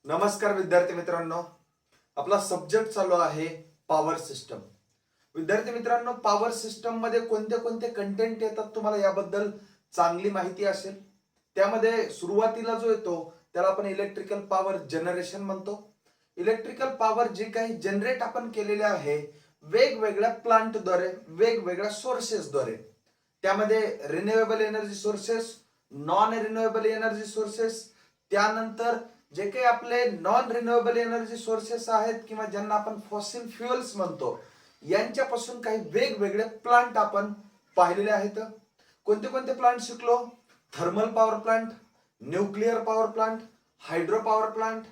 नमस्कार विद्यार्थी मित्रांनो, आपला सब्जेक्ट चालू आहे पॉवर सिस्टम. विद्यार्थी मित्रांनो, पॉवर सिस्टम मध्ये कोणते कोणते कंटेंट येतात तुम्हाला याबद्दल चांगली माहिती असेल. त्यामध्ये सुरुवातीला जो येतो त्याला आपण इलेक्ट्रिकल पॉवर जनरेशन म्हणतो. इलेक्ट्रिकल पॉवर जे काही जनरेट आपण केलेले आहे वेगवेगळ्या प्लांटद्वारे, वेगवेगळ्या सोर्सेसद्वारे. त्यामध्ये renewable energy sources, non renewable energy sources, त्यानंतर जे काही आपले नॉन रिन्युएबल एनर्जी सोर्सेस आहेत किंवा ज्यांना आपण फॉसिल फ्युएल्स म्हणतो, यांच्यापासून काही वेगवेगळे प्लांट आपण पाहिलेले आहेत. कोणते कोणते प्लांट शिकलो? Thermal power plant, nuclear power plant, hydro power plant,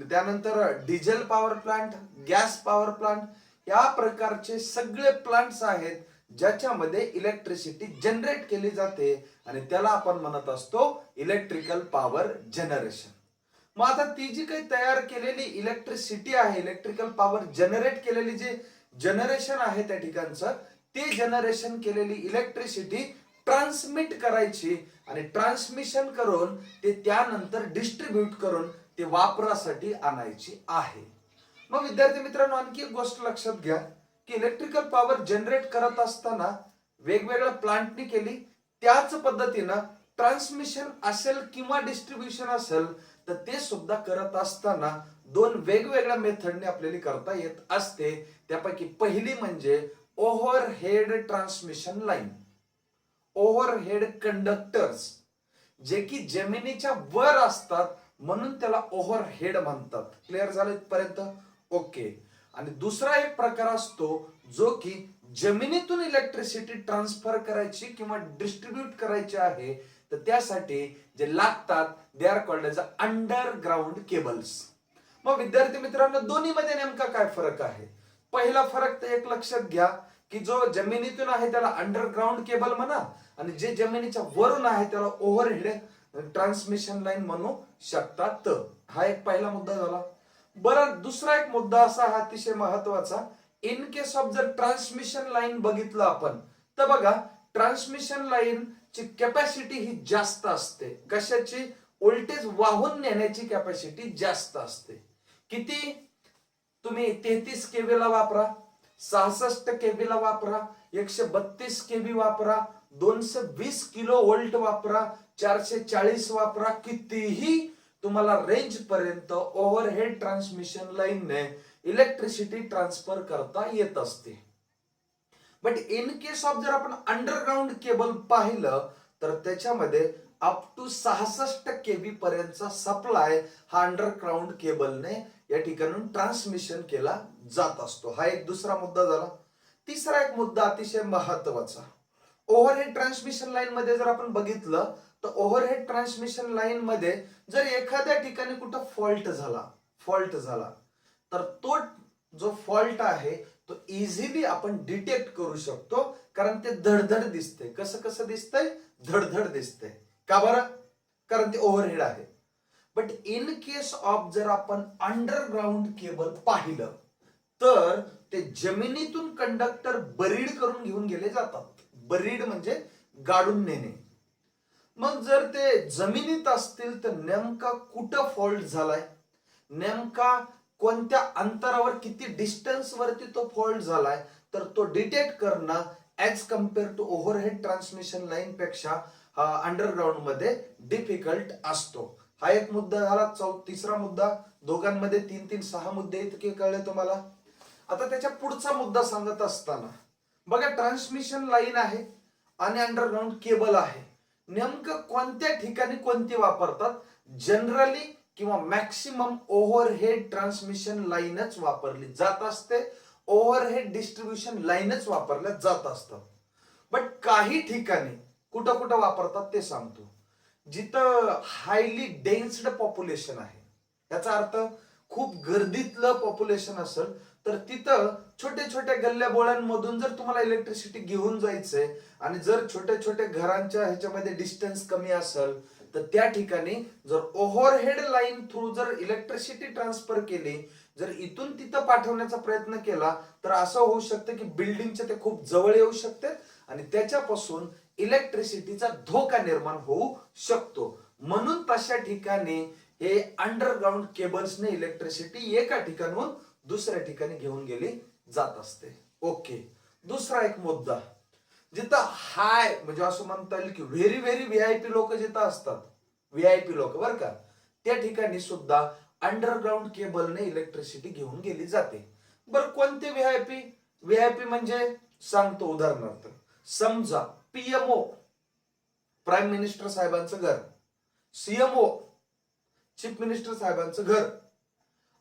त्यानंतर diesel power plant, gas power plant. या प्रकारचे सगळे प्लांट्स आहेत ज्याच्यामध्ये इलेक्ट्रिसिटी जनरेट केली जाते आणि त्याला आपण म्हणत असतो इलेक्ट्रिकल पॉवर जनरेशन. मग आता ती जी काही तयार केलेली इलेक्ट्रिसिटी आहे, इलेक्ट्रिकल पॉवर जनरेट केलेली जे जनरेशन आहे त्या ठिकाणचं, ते जनरेशन केलेली इलेक्ट्रिसिटी ट्रान्समिट करायची आणि ट्रान्समिशन करून ते त्यानंतर डिस्ट्रीब्यूट करून ते वापरासाठी आणायची आहे. मग विद्यार्थी मित्रांनो, आणखी एक गोष्ट लक्षात घ्या की इलेक्ट्रिकल पॉवर जनरेट करत असताना वेगवेगळ्या प्लांटनी केली, त्याच पद्धतीनं ट्रान्समिशन असेल किंवा डिस्ट्रीब्युशन असेल तर ते सुद्धा करत असताना दोन वेगवेगळ्या मेथडने आपल्याला करता येत असते. त्यापैकी पहिली म्हणजे overhead transmission line, overhead conductors, जे की जमिनीच्या वर असतात म्हणून त्याला ओव्हरहेड म्हणतात. क्लिअर झालं इथपर्यंत? ओके. आणि दुसरा एक प्रकार असतो जो की जमिनीतून इलेक्ट्रिसिटी ट्रान्सफर करायची किंवा डिस्ट्रीब्यूट करायची आहे, तर त्यासाठी जे लागतात they are called as underground cables. मग विद्यार्थी मित्रांनो, दोन्ही मध्ये नेमका काय फरक आहे? पहिला फरक तर एक लक्षात घ्या की जो जमिनीतून आहे त्याला अंडरग्राउंड केबल म्हणा आणि जे जमिनीच्या वरून आहे त्याला ओव्हरहेड ट्रान्समिशन लाईन म्हणू शकतात. हा एक पहिला मुद्दा झाला. बरं, दुसरा एक मुद्दा असा हा अतिशय महत्वाचा, इन केस ऑफ जर ट्रान्समिशन लाईन बघितलं आपण तर बघा, ट्रान्समिशन लाईन ची कॅपॅसिटी ही जास्त असते. कशाची? व्होल्टेज वाहून नेण्याची कॅपॅसिटी जास्त असते. किती? तुम्ही 33 केबी ला वापरा, 66 केबी ला वापरा, 132 केबी वापरा, 220 किलो व्होल्ट वापरा, 440 वापरा, कितीही तुम्हाला रेंज पर्यंत ओव्हरहेड ट्रान्समिशन लाईनने इलेक्ट्रिसिटी ट्रान्सफर करता येत असते. बट इन केस ऑफ जर आपण अंडरग्राउंड केबल पाहिलं तर त्याच्यामध्ये अप टू 66 केबी पर्यंतचा सप्लाय हा अंडरग्राउंड केबलने या ठिकाणून ट्रान्समिशन केला जात असतो. हा एक दुसरा मुद्दा झाला. तिसरा एक मुद्दा अतिशय महत्वाचा, ओव्हरहेड ट्रान्समिशन लाईन मध्ये जर आपण बघितलं तर ओव्हरहेड ट्रान्समिशन लाईन मध्ये जर एखाद्या ठिकाणी कुठं फॉल्ट झाला तर तो जो फॉल्ट आहे तो इझिली आपण डिटेक्ट करू शकतो, कारण ते धडधड दिसते. कसं कसं दिसतंय? धडधड दिसते. का बरं? कारण ते ओव्हरहेड आहे. बट इन केस ऑफ जर आपण अंडरग्राउंड केबल पाहिलं तर ते जमिनीतून कंडक्टर बरीड करून घेऊन गेले जातात. बरीड म्हणजे गाडून नेणे. मग जर ते जमिनीत असतील तर नेमका कुठं फॉल्ट झालाय, नेमका कोणत्या अंतरावर, किती डिस्टन्स वरती तो फॉल्ट झालाय, तर तो डिटेक्ट करणं as compared to overhead transmission line पेक्षा अंडरग्राउंड मध्ये डिफिकल्ट असतो. हा एक मुद्दा झाला. तिसरा मुद्दा, दोघांमध्ये 3 6 मुद्दे इतके कळले तुम्हाला. आता त्याच्या पुढचा मुद्दा सांगत असताना बघा, ट्रान्समिशन लाईन आहे आणि अंडरग्राउंड केबल आहे. नेमकं कोणत्या ठिकाणी कोणती वापरतात? जनरली किंवा मॅक्सिमम ओव्हरहेड ट्रान्समिशन लाईनच वापरली जात असते, ओव्हरहेड डिस्ट्रीब्युशन लाईनच वापरल्या जात असतात. बट काही ठिकाणी कुठं कुठं वापरतात ते सांगतो. जिथं हायली डेन्स्ड पॉप्युलेशन आहे, याचा अर्थ खूप गर्दीतलं पॉप्युलेशन असेल तर तिथं छोट्या छोट्या गल्ल्या बोळ्यांमधून जर तुम्हाला इलेक्ट्रिसिटी घेऊन जायचंय आणि जर छोट्या छोट्या घरांच्या ह्याच्यामध्ये डिस्टन्स कमी असेल तर त्या ठिकाणी जर ओव्हरहेड लाईन थ्रू जर इलेक्ट्रिसिटी ट्रान्सफर केली, जर इथून तिथं पाठवण्याचा प्रयत्न केला तर असं होऊ शकतं की बिल्डिंगच्या ते खूप जवळ येऊ शकते आणि त्याच्यापासून इलेक्ट्रिसिटीचा धोका निर्माण होऊ शकतो. म्हणून तशा ठिकाणी हे अंडरग्राऊंड केबल्सने इलेक्ट्रिसिटी एका ठिकाणाहून दुसऱ्या ठिकाणी घेऊन गेली जात असते. ओके. दुसरा एक मुद्दा, जिथं हाय म्हणजे असं म्हणता येईल की व्हेरी व्हेरी व्हीआयपी लोक जिथं असतात, व्हीआयपी लोक बरं का, त्या ठिकाणी सुद्धा अंडरग्राऊंड केबलने इलेक्ट्रिसिटी घेऊन गेली जाते. बरं कोणते व्हीआयपी? व्हीआयपी म्हणजे सांगतो उदाहरणार्थ, समजा पीएमओ प्राईम मिनिस्टर साहेबांचं घर, सीएमओ चीफ मिनिस्टर साहेबांचं घर,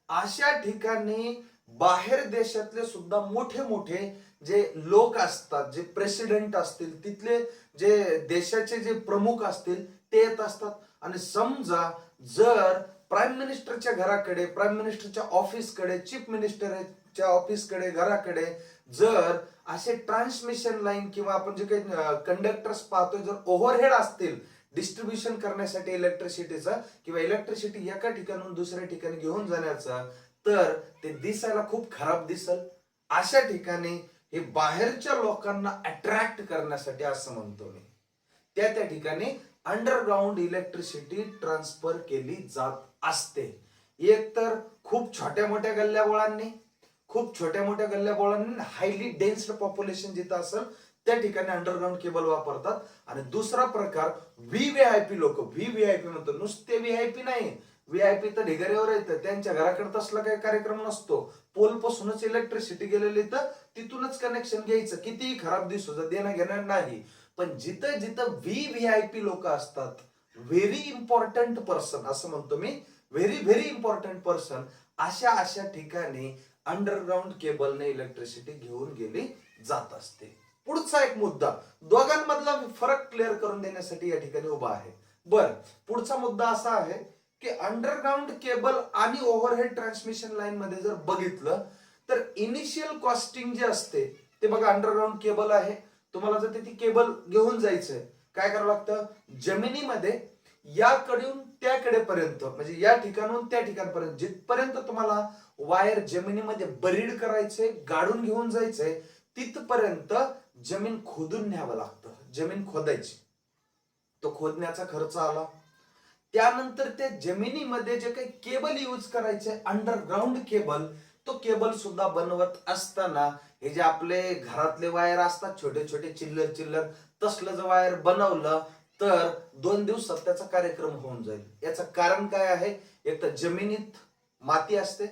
अशा ठिकाणी बाहेर देशातले सुद्धा मोठे मोठे जे लोक असतात, जे प्रेसिडेंट असतील, तिथले जे देशाचे जे प्रमुख असतील ते येत असतात. आणि समजा जर प्राईम मिनिस्टरच्या घराकडे, प्राईम मिनिस्टरच्या ऑफिसकडे, चीफ मिनिस्टरच्या ऑफिसकडे, घराकडे जर असे ट्रान्समिशन लाईन किंवा आपण जे काही कंडक्टर्स पाहतोय जर ओव्हरहेड असतील डिस्ट्रीब्युशन करण्यासाठी इलेक्ट्रिसिटीचं किंवा इलेक्ट्रिसिटी एका ठिकाणाहून दुसऱ्या ठिकाणी घेऊन जाण्याचं, तर ते दिसायला खूप खराब दिसल. अशा ठिकाणी हे बाहेरच्या लोकांना अट्रॅक्ट करण्यासाठी असं म्हणतो मी, त्या ठिकाणी अंडरग्राऊंड इलेक्ट्रिसिटी ट्रान्सफर केली जात असते. एक तर खूप छोट्या मोठ्या गल्ल्याबोळांनी, खूप छोट्या मोठ्या गल्ल्याबोळांनी हायली डेन्स्ड पॉप्युलेशन जिथं असेल त्या ठिकाणी अंडरग्राऊंड केबल वापरतात. आणि दुसरा प्रकार व्हीव्हीआयपी लोक, व्हीव्हीआयपी म्हणतो, नुसते व्हीआयपी नाही, व्हीआयपी तर ढिगाऱ्यावर येतं, त्यांच्या घराकडे तसला काही कार्यक्रम नसतो, पोल पासूनच इलेक्ट्रिसिटी गेलेली तर तिथूनच कनेक्शन घ्यायचं, कितीही खराब दिसू देणं घेणार नाही. पण जिथं जिथं व्हीव्हीआयपी लोक असतात, व्हेरी इम्पॉर्टंट पर्सन असं म्हणतो मी, व्हेरी व्हेरी इम्पॉर्टंट पर्सन, अशा ठिकाणी अंडरग्राऊंड केबलने इलेक्ट्रिसिटी घेऊन गेली जात असते. पुढचा एक मुद्दा दोघांमधला फरक क्लिअर करून देण्यासाठी या ठिकाणी उभा आहे. बर, पुढचा मुद्दा असा आहे की अंडरग्राऊंड केबल आणि ओव्हरहेड ट्रान्समिशन लाईन मध्ये जर बघितलं तर इनिशियल कॉस्टिंग जे असते ते बघा, अंडरग्राऊंड केबल आहे, तुम्हाला जर ती केबल घेऊन जायचंय काय करावं लागतं, जमिनीमध्ये याकडून त्याकडेपर्यंत म्हणजे या ठिकाणून त्या ठिकाणपर्यंत जिथपर्यंत तुम्हाला वायर जमिनीमध्ये बरीड करायचंय, गाडून घेऊन जायचंय, तिथपर्यंत जमीन खोदून न्यावं लागतं. जमीन खोदायची, तो खोदण्याचा खर्च आला. त्यानंतर त्या जमिनीमध्ये जे काही केबल यूज करायचे अंडरग्राऊंड केबल, तो केबल सुद्धा बनवत असताना हे जे आपले घरातले वायर असतात छोटे छोटे चिल्लर चिल्लर, तसलं जर वायर बनवलं तर 2 दिवसात त्याचा कार्यक्रम होऊन जाईल. याचं कारण काय आहे, एक तर जमिनीत माती असते,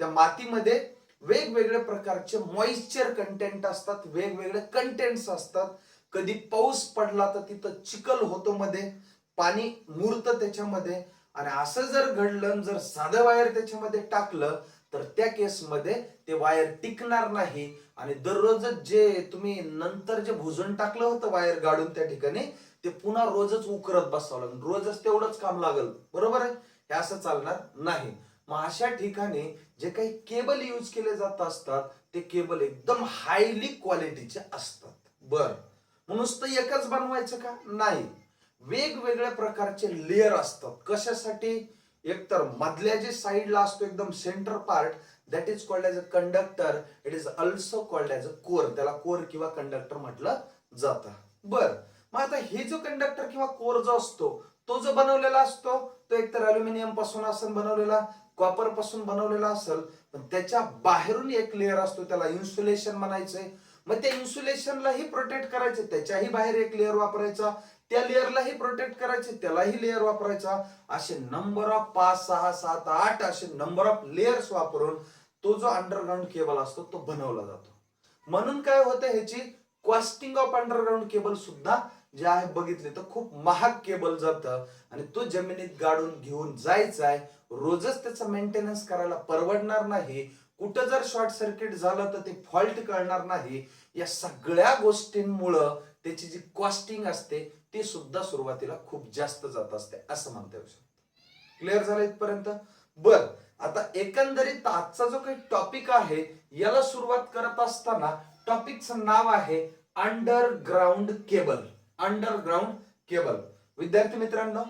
त्या मातीमध्ये वेगवेगळ्या प्रकारचे मॉइश्चर कंटेंट असतात, वेगवेगळे कंटेंट्स असतात. कधी पाऊस पडला तर तिथं चिखल होतो, मध्ये पाणी मुरतं त्याच्यामध्ये. आणि असं जर घडलं, जर साधं वायर त्याच्यामध्ये टाकलं तर त्या केसमध्ये ते वायर टिकणार नाही. आणि दररोज जे तुम्ही नंतर जे भुजून टाकलं होतं वायर गाडून त्या ठिकाणी, ते पुन्हा रोजच उकरत बसावं लागेल, रोजच तेवढंच काम लागेल, बरोबर आहे, हे असं चालणार नाही. मग अशा ठिकाणी जे काही केबल यूज केले जात असतात ते केबल एकदम हायली क्वालिटीचे असतात. बर, नुसतं एकच बनवायचं का? नाही, वेगवेगळ्या प्रकारचे लेयर असतात. कशासाठी? एक तर मधल्या जे साईडला असतो एकदम centre part, that is called as a conductor, it is also called as a core, त्याला कोर किंवा कंडक्टर म्हटलं जातं. बर, मग आता हे जो कंडक्टर किंवा कोर जो असतो तो जो बनवलेला असतो तो एकतर अल्युमिनियम पासून असेल बनवलेला, कॉपर पासून बनवलेला असेल, पण त्याच्या बाहेरून एक लेअर असतो त्याला इन्सुलेशन म्हणायचंय. मग त्या इन्सुलेशनलाही प्रोटेक्ट करायचे, त्याच्याही बाहेर एक लेअर वापरायचा, त्या लेअरलाही प्रोटेक्ट करायचे, त्यालाही लेअर वापरायचा. असे नंबर ऑफ 5, 6, 7, 8 असे नंबर ऑफ लेअर्स वापरून तो जो अंडरग्राऊंड केबल असतो तो बनवला जातो. म्हणून काय होतं, ह्याची कॉस्टिंग ऑफ अंडरग्राऊंड केबल सुद्धा जे आहे बघितले तर खूप महाग केबल जातं. आणि तो जमिनीत गाडून घेऊन जायचा आहे, रोजच त्याचा मेंटेनन्स करायला परवडणार नाही, कुठं जर शॉर्ट सर्किट झालं तर ते फॉल्ट कळणार नाही. या सगळ्या गोष्टींमुळं त्याची जी कॉस्टिंग असते ती सुद्धा सुरुवातीला खूप जास्त जात असते असं म्हणता येऊ शकतं. क्लिअर झालं इथपर्यंत? बर, आता एकंदरीत आजचा जो काही टॉपिक आहे याला सुरुवात करत असताना टॉपिकचं नाव आहे अंडरग्राऊंड केबल. Underground cable. विद्यार्थी मित्रांनो,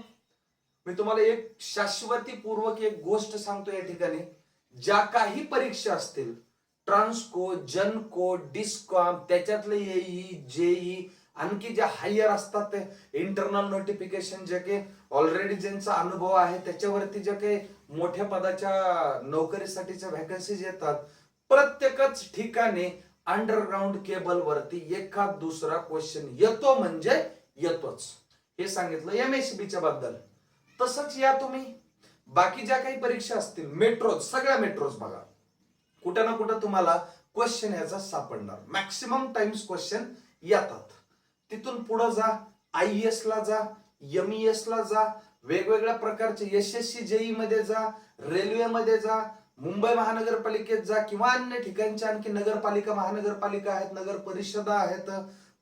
मी तुम्हाला एक शाश्वतीपूर्वक एक गोष्ट सांगतो या ठिकाणी, ज्या काही परीक्षा असतील, ट्रान्सको, जनको, डिस्कॉम, त्याच्यातले येई, जेई, आणखी ज्या हायर असतात ते इंटरनल नोटिफिकेशन जे की ऑलरेडी ज्यांचा अनुभव आहे त्याच्यावरती ज्या काही मोठ्या पदाच्या नोकरीसाठीच्या व्हॅकन्सीज येतात, प्रत्येकच ठिकाणी अंडरग्राऊंड केबल वरती एखाद दुसरा क्वेश्चन येतो म्हणजे येतोच. हे सांगितलं MSCB च्या बद्दल. तसंच या तुम्ही बाकी ज्या काही परीक्षा असतील, मेट्रोज, सगळ्या मेट्रोज बघा, कुठं ना कुठं तुम्हाला क्वेश्चन याचा सापडणार. मॅक्सिमम टाइम्स क्वेश्चन येतात. तिथून पुढे जा, IAS ला जा, MES ला जा, वेगवेगळ्या प्रकारचे SSC JEE मध्ये जा, रेल्वे मध्ये जा, मुंबई महानगरपालिकेत जा किंवा अन्य ठिकाणच्या आणखी नगरपालिका, महानगरपालिका आहेत, नगर परिषदा आहेत.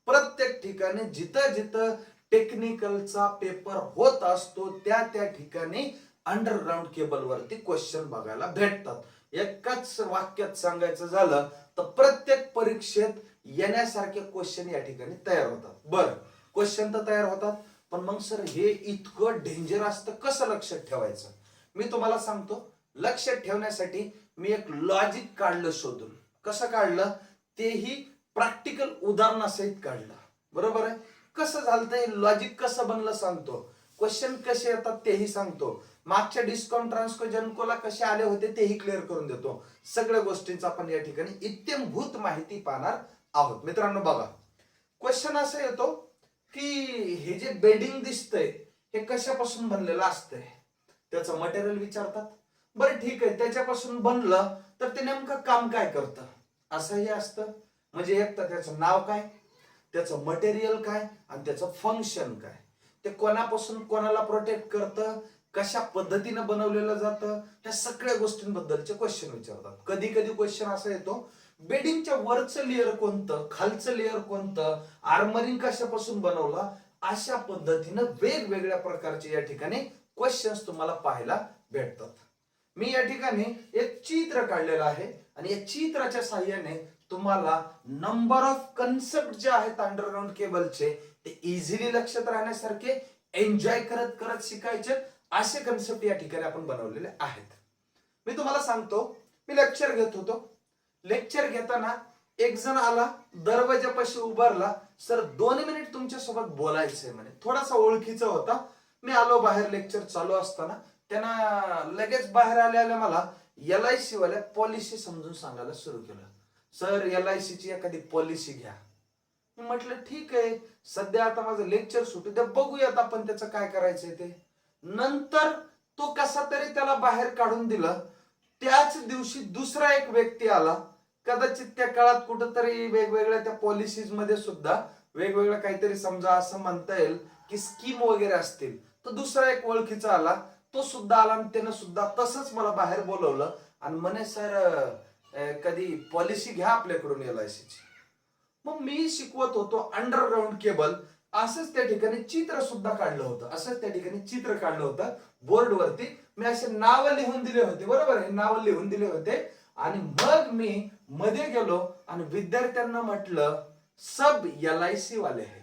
प्रत्येक ठिकाणी जिथं जिथं टेक्निकलचा पेपर होत असतो त्या त्या ठिकाणी अंडरग्राऊंड केबल वरती क्वेश्चन बघायला भेटतात. एकाच वाक्यात सांगायचं झालं तर प्रत्येक परीक्षेत येण्यासारखे क्वेश्चन या ठिकाणी तयार होतात. बरं, क्वेश्चन तर तयार होतात, पण मग सर हे इतकं डेंजर असतं, कसं लक्षात ठेवायचं? मी तुम्हाला सांगतो. लक्षात ठेवण्यासाठी मी एक लॉजिक काढलं शोधून. कसं काढलं तेही प्रॅक्टिकल उदाहरणासहित काढलं. बरोबर आहे? कसं झालं हे लॉजिक कसं बनलं सांगतो. क्वेश्चन कसे येतात तेही सांगतो. मागच्या डिस्काउंट ट्रान्सको जनकोला कसे आले होते तेही क्लिअर करून देतो. सगळ्या गोष्टींचा आपण या ठिकाणी इत्यंभूत माहिती पाहणार आहोत. मित्रांनो बघा, क्वेश्चन असा येतो की हे जे बेडिंग दिसतंय हे कशापासून बनलेलं असतंय, त्याचं मटेरियल विचारतात. बरं ठीक आहे, त्याच्यापासून बनलं तर ते नेमकं काम काय करतं असंही असतं. म्हणजे एक तर त्याचं नाव काय, त्याचं मटेरियल काय आणि त्याचं फंक्शन काय, ते कोणापासून कोणाला प्रोटेक्ट करतं, कशा पद्धतीने बनवलेलं जातं, त्या सगळ्या गोष्टींबद्दलचे क्वेश्चन विचारतात. कधी कधी क्वेश्चन असा येतो, बेडिंगच्या वरचं लेअर कोणतं, खालचं लेअर कोणतं, आर्मरिंग कशापासून बनवलं, अशा पद्धतीनं वेगवेगळ्या प्रकारचे या ठिकाणी क्वेश्चन्स तुम्हाला पाहायला भेटतात. मी या ठिकाणी एक चित्र काढलेलं आहे आणि या चित्राच्या साहाय्याने तुम्हाला नंबर ऑफ कन्सेप्ट जे आहेत अंडरग्राऊंड केबलचे ते इझिली लक्षात राहण्यासारखे, एन्जॉय करत करत शिकायचे असे कन्सेप्ट या ठिकाणी आपण बनवलेले आहेत. मी तुम्हाला सांगतो, मी लेक्चर घेत होतो. लेक्चर घेताना एक जण आला, दरवाजापाशी उभारला, सर 2 मिनिट तुमच्या सोबत बोलायचंय म्हणे. थोडासा ओळखीचा होता. मी आलो बाहेर, लेक्चर चालू असताना त्यांना लगेच बाहेर आल्या मला LIC वाल्या पॉलिसी समजून सांगायला सुरू केलं. सर LIC ची एखादी पॉलिसी घ्या. मी म्हटलं ठीक आहे, सध्या आता माझं लेक्चर सुटू द्या, बघूयात आपण त्याचं काय करायचंय ते. नंतर तो कसा तरी त्याला बाहेर काढून दिलं. त्याच दिवशी दुसरा एक व्यक्ती आला. कदाचित त्या काळात कुठंतरी वेगवेगळ्या त्या पॉलिसीज मध्ये सुद्धा वेगवेगळं काहीतरी, समजा असं म्हणता येईल की स्कीम वगैरे असतील. तर दुसरा एक ओळखीचा आला, तो सुद्धा आला आणि त्यानं सुद्धा तसंच मला बाहेर बोलवलं आणि म्हणे सर कधी पॉलिसी घ्या आपल्याकडून LIC ची. मग मी शिकवत होतो अंडरग्राऊंड केबल. असंच त्या ठिकाणी चित्र सुद्धा काढलं होतं. असंच त्या ठिकाणी चित्र काढलं होतं बोर्डवरती. मी असे नाव लिहून दिले होते. बरोबर, हे नाव लिहून दिले होते. आणि मग मी मध्ये गेलो आणि विद्यार्थ्यांना म्हटलं सब LIC वाले हे.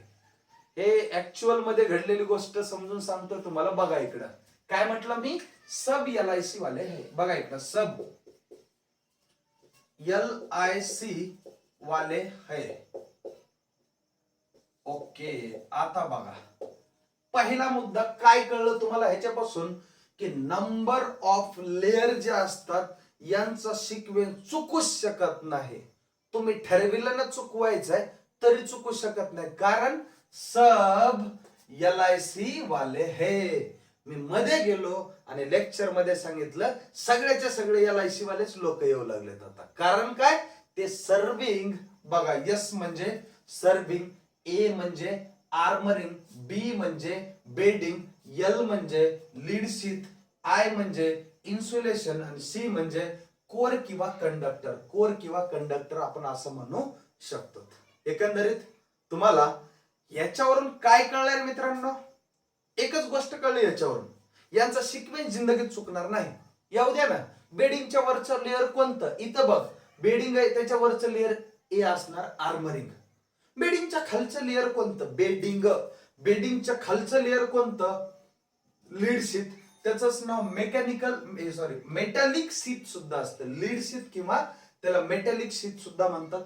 हे ऍक्च्युअल मध्ये घडलेली गोष्ट समजून सांगतो तुम्हाला. बघा इकडं काय म्हटलं मी, सब LIC वाले हे. बघा इकडं सब LIC वाले है. ओके, आता बघा पहिला मुद्दा काय कळलं तुम्हाला ह्याच्यापासून, की नंबर ऑफ लेअर जे असतात यांचा सिक्वेन्स चुकूच शकत नाही. तुम्ही ठरविलं ना चुकवायचंय तरी चुकू शकत नाही, कारण सब LIC वाले हे. मी मध्ये गेलो आणि लेक्चर मध्ये सांगितलं सगळ्याच्या सगळे LIC वालेच लोक येऊ लागलेत आता. कारण काय, ते सर्विंग. बघा, S म्हणजे सर्विंग, A म्हणजे आर्मरिंग, B म्हणजे बेडिंग, L म्हणजे लीड शीथ, I म्हणजे इन्सुलेशन आणि C म्हणजे कोर किंवा कंडक्टर. कोर किंवा कंडक्टर आपण असं म्हणू शकतो. एकंदरीत तुम्हाला याच्यावरून काय कळलं मित्रांनो, एकच गोष्ट कळली याच्यावरून, यांचा सिक्वेन्स जिंदगीत चुकणार नाही. येऊ द्या ना, बेडिंगच्या वरचं लेअर कोणतं, इथं बघ बेडिंग आहे, त्याच्या वरचं लेअर A असणार आर्मरिंग. बेडिंगच्या खालचं लेअर कोणतं, बेडिंग. बेडिंगच्या खालचं लेअर कोणतं, लीड शीथ. त्याचंच नाव मेटॅलिक शीथ सुद्धा असतं. लीड शीथ किंवा त्याला मेटॅलिक शीथ सुद्धा म्हणतात.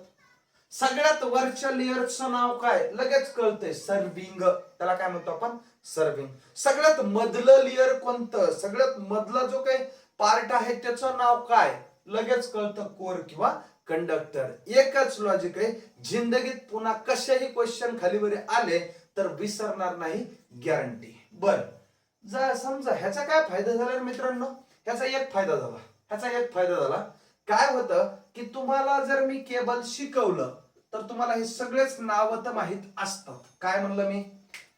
सगळ्यात वरच्या लेअरचं नाव काय लगेच कळतंय, सर्विंग. त्याला काय म्हणतो आपण, सर्विंग. सगळ्यात मधलं लेअर कोणतं, सगळ्यात मधला जो काही पार्ट आहे त्याचं नाव काय, लगेच कळतं, कोर किंवा कंडक्टर. एकच लॉजिक आहे, जिंदगीत पुन्हा कशाही क्वेश्चन खालीवर आले तर विसरणार नाही, गॅरंटी. बर, जर समजा ह्याचा काय फायदा झाला मित्रांनो, ह्याचा एक फायदा झाला. काय होतं की तुम्हाला जर मी केबल शिकवलं तर तुम्हाला हे सगळेच नाव तर माहित असतात. काय म्हणलं मी,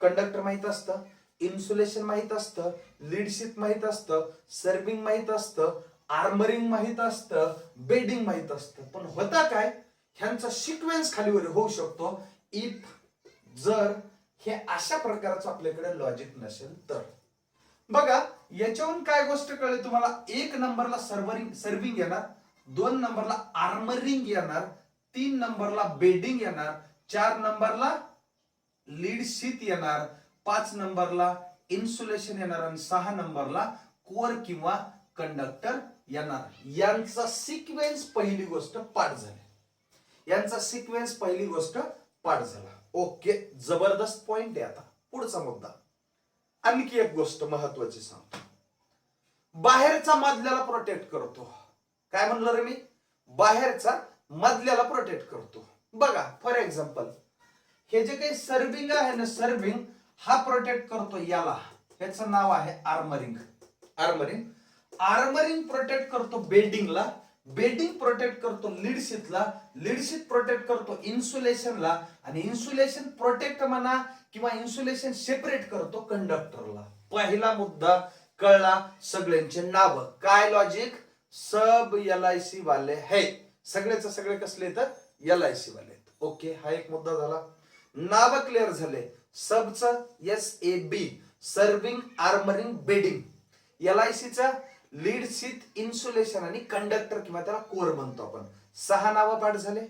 कंडक्टर माहित असतं, इन्सुलेशन माहित असतं, लीड शीट माहित असतं, सर्विंग माहित असतं, आर्मरिंग माहित असतं, बेडिंग माहित असतं. पण होता काय, ह्यांचा सिक्वेन्स खालीवर होऊ शकतो इफ जर हे अशा प्रकारचं आपल्याकडे लॉजिक नसेल तर. बघा याच्यावरून काय गोष्ट कळली तुम्हाला, 1 नंबरला सर्विंग येणार, 2 नंबरला आर्मरिंग येणार, 3 नंबरला बेडिंग येणार, 4 नंबरला लीड शीट येणार, 5 नंबरला इन्सुलेशन येणार आणि 6 नंबरला कोर किंवा कंडक्टर येणार. यांचा सिक्वेन्स पहिली गोष्ट पाठ झाला. ओके, जबरदस्त पॉइंट आहे. आता पुढचा मुद्दा, आणखी एक गोष्ट महत्वाची सांगतो, बाहेरचा मधल्याला प्रोटेक्ट करतो. काय म्हणलं रे मी, बाहेरचा मधल्याला प्रोटेक्ट करतो. बघा फॉर एक्झाम्पल हे जे काही सर्विंग आहे ना, सर्विंग हा प्रोटेक्ट करतो याला, ह्याचं नाव आहे आर्मरिंग. आर्मरिंग प्रोटेक्ट करतो बेडिंगला, बेडिंग प्रोटेक्ट करतो लीड शीटला, लीड शीट प्रोटेक्ट करतो इन्सुलेशनला, आणि इन्सुलेशन प्रोटेक्ट म्हणा किंवा इन्सुलेशन सेपरेट करतो कंडक्टरला. पहिला मुद्दा कळला, सगळ्यांचे नाव. काय लॉजिक, सब LIC वाले है, सगळेच सगळे कसले तर LIC वाले. ओके, हा एक मुद्दा झाला. नाव क्लिअर झाले, सबचं SAB, सर्विंग, आर्मरिंग, बेडिंग, LICचा लीड शीट, इन्सुलेशन आणि कंडक्टर किंवा त्याला कोर म्हणतो आपण. 6 नावं पाठ झाले.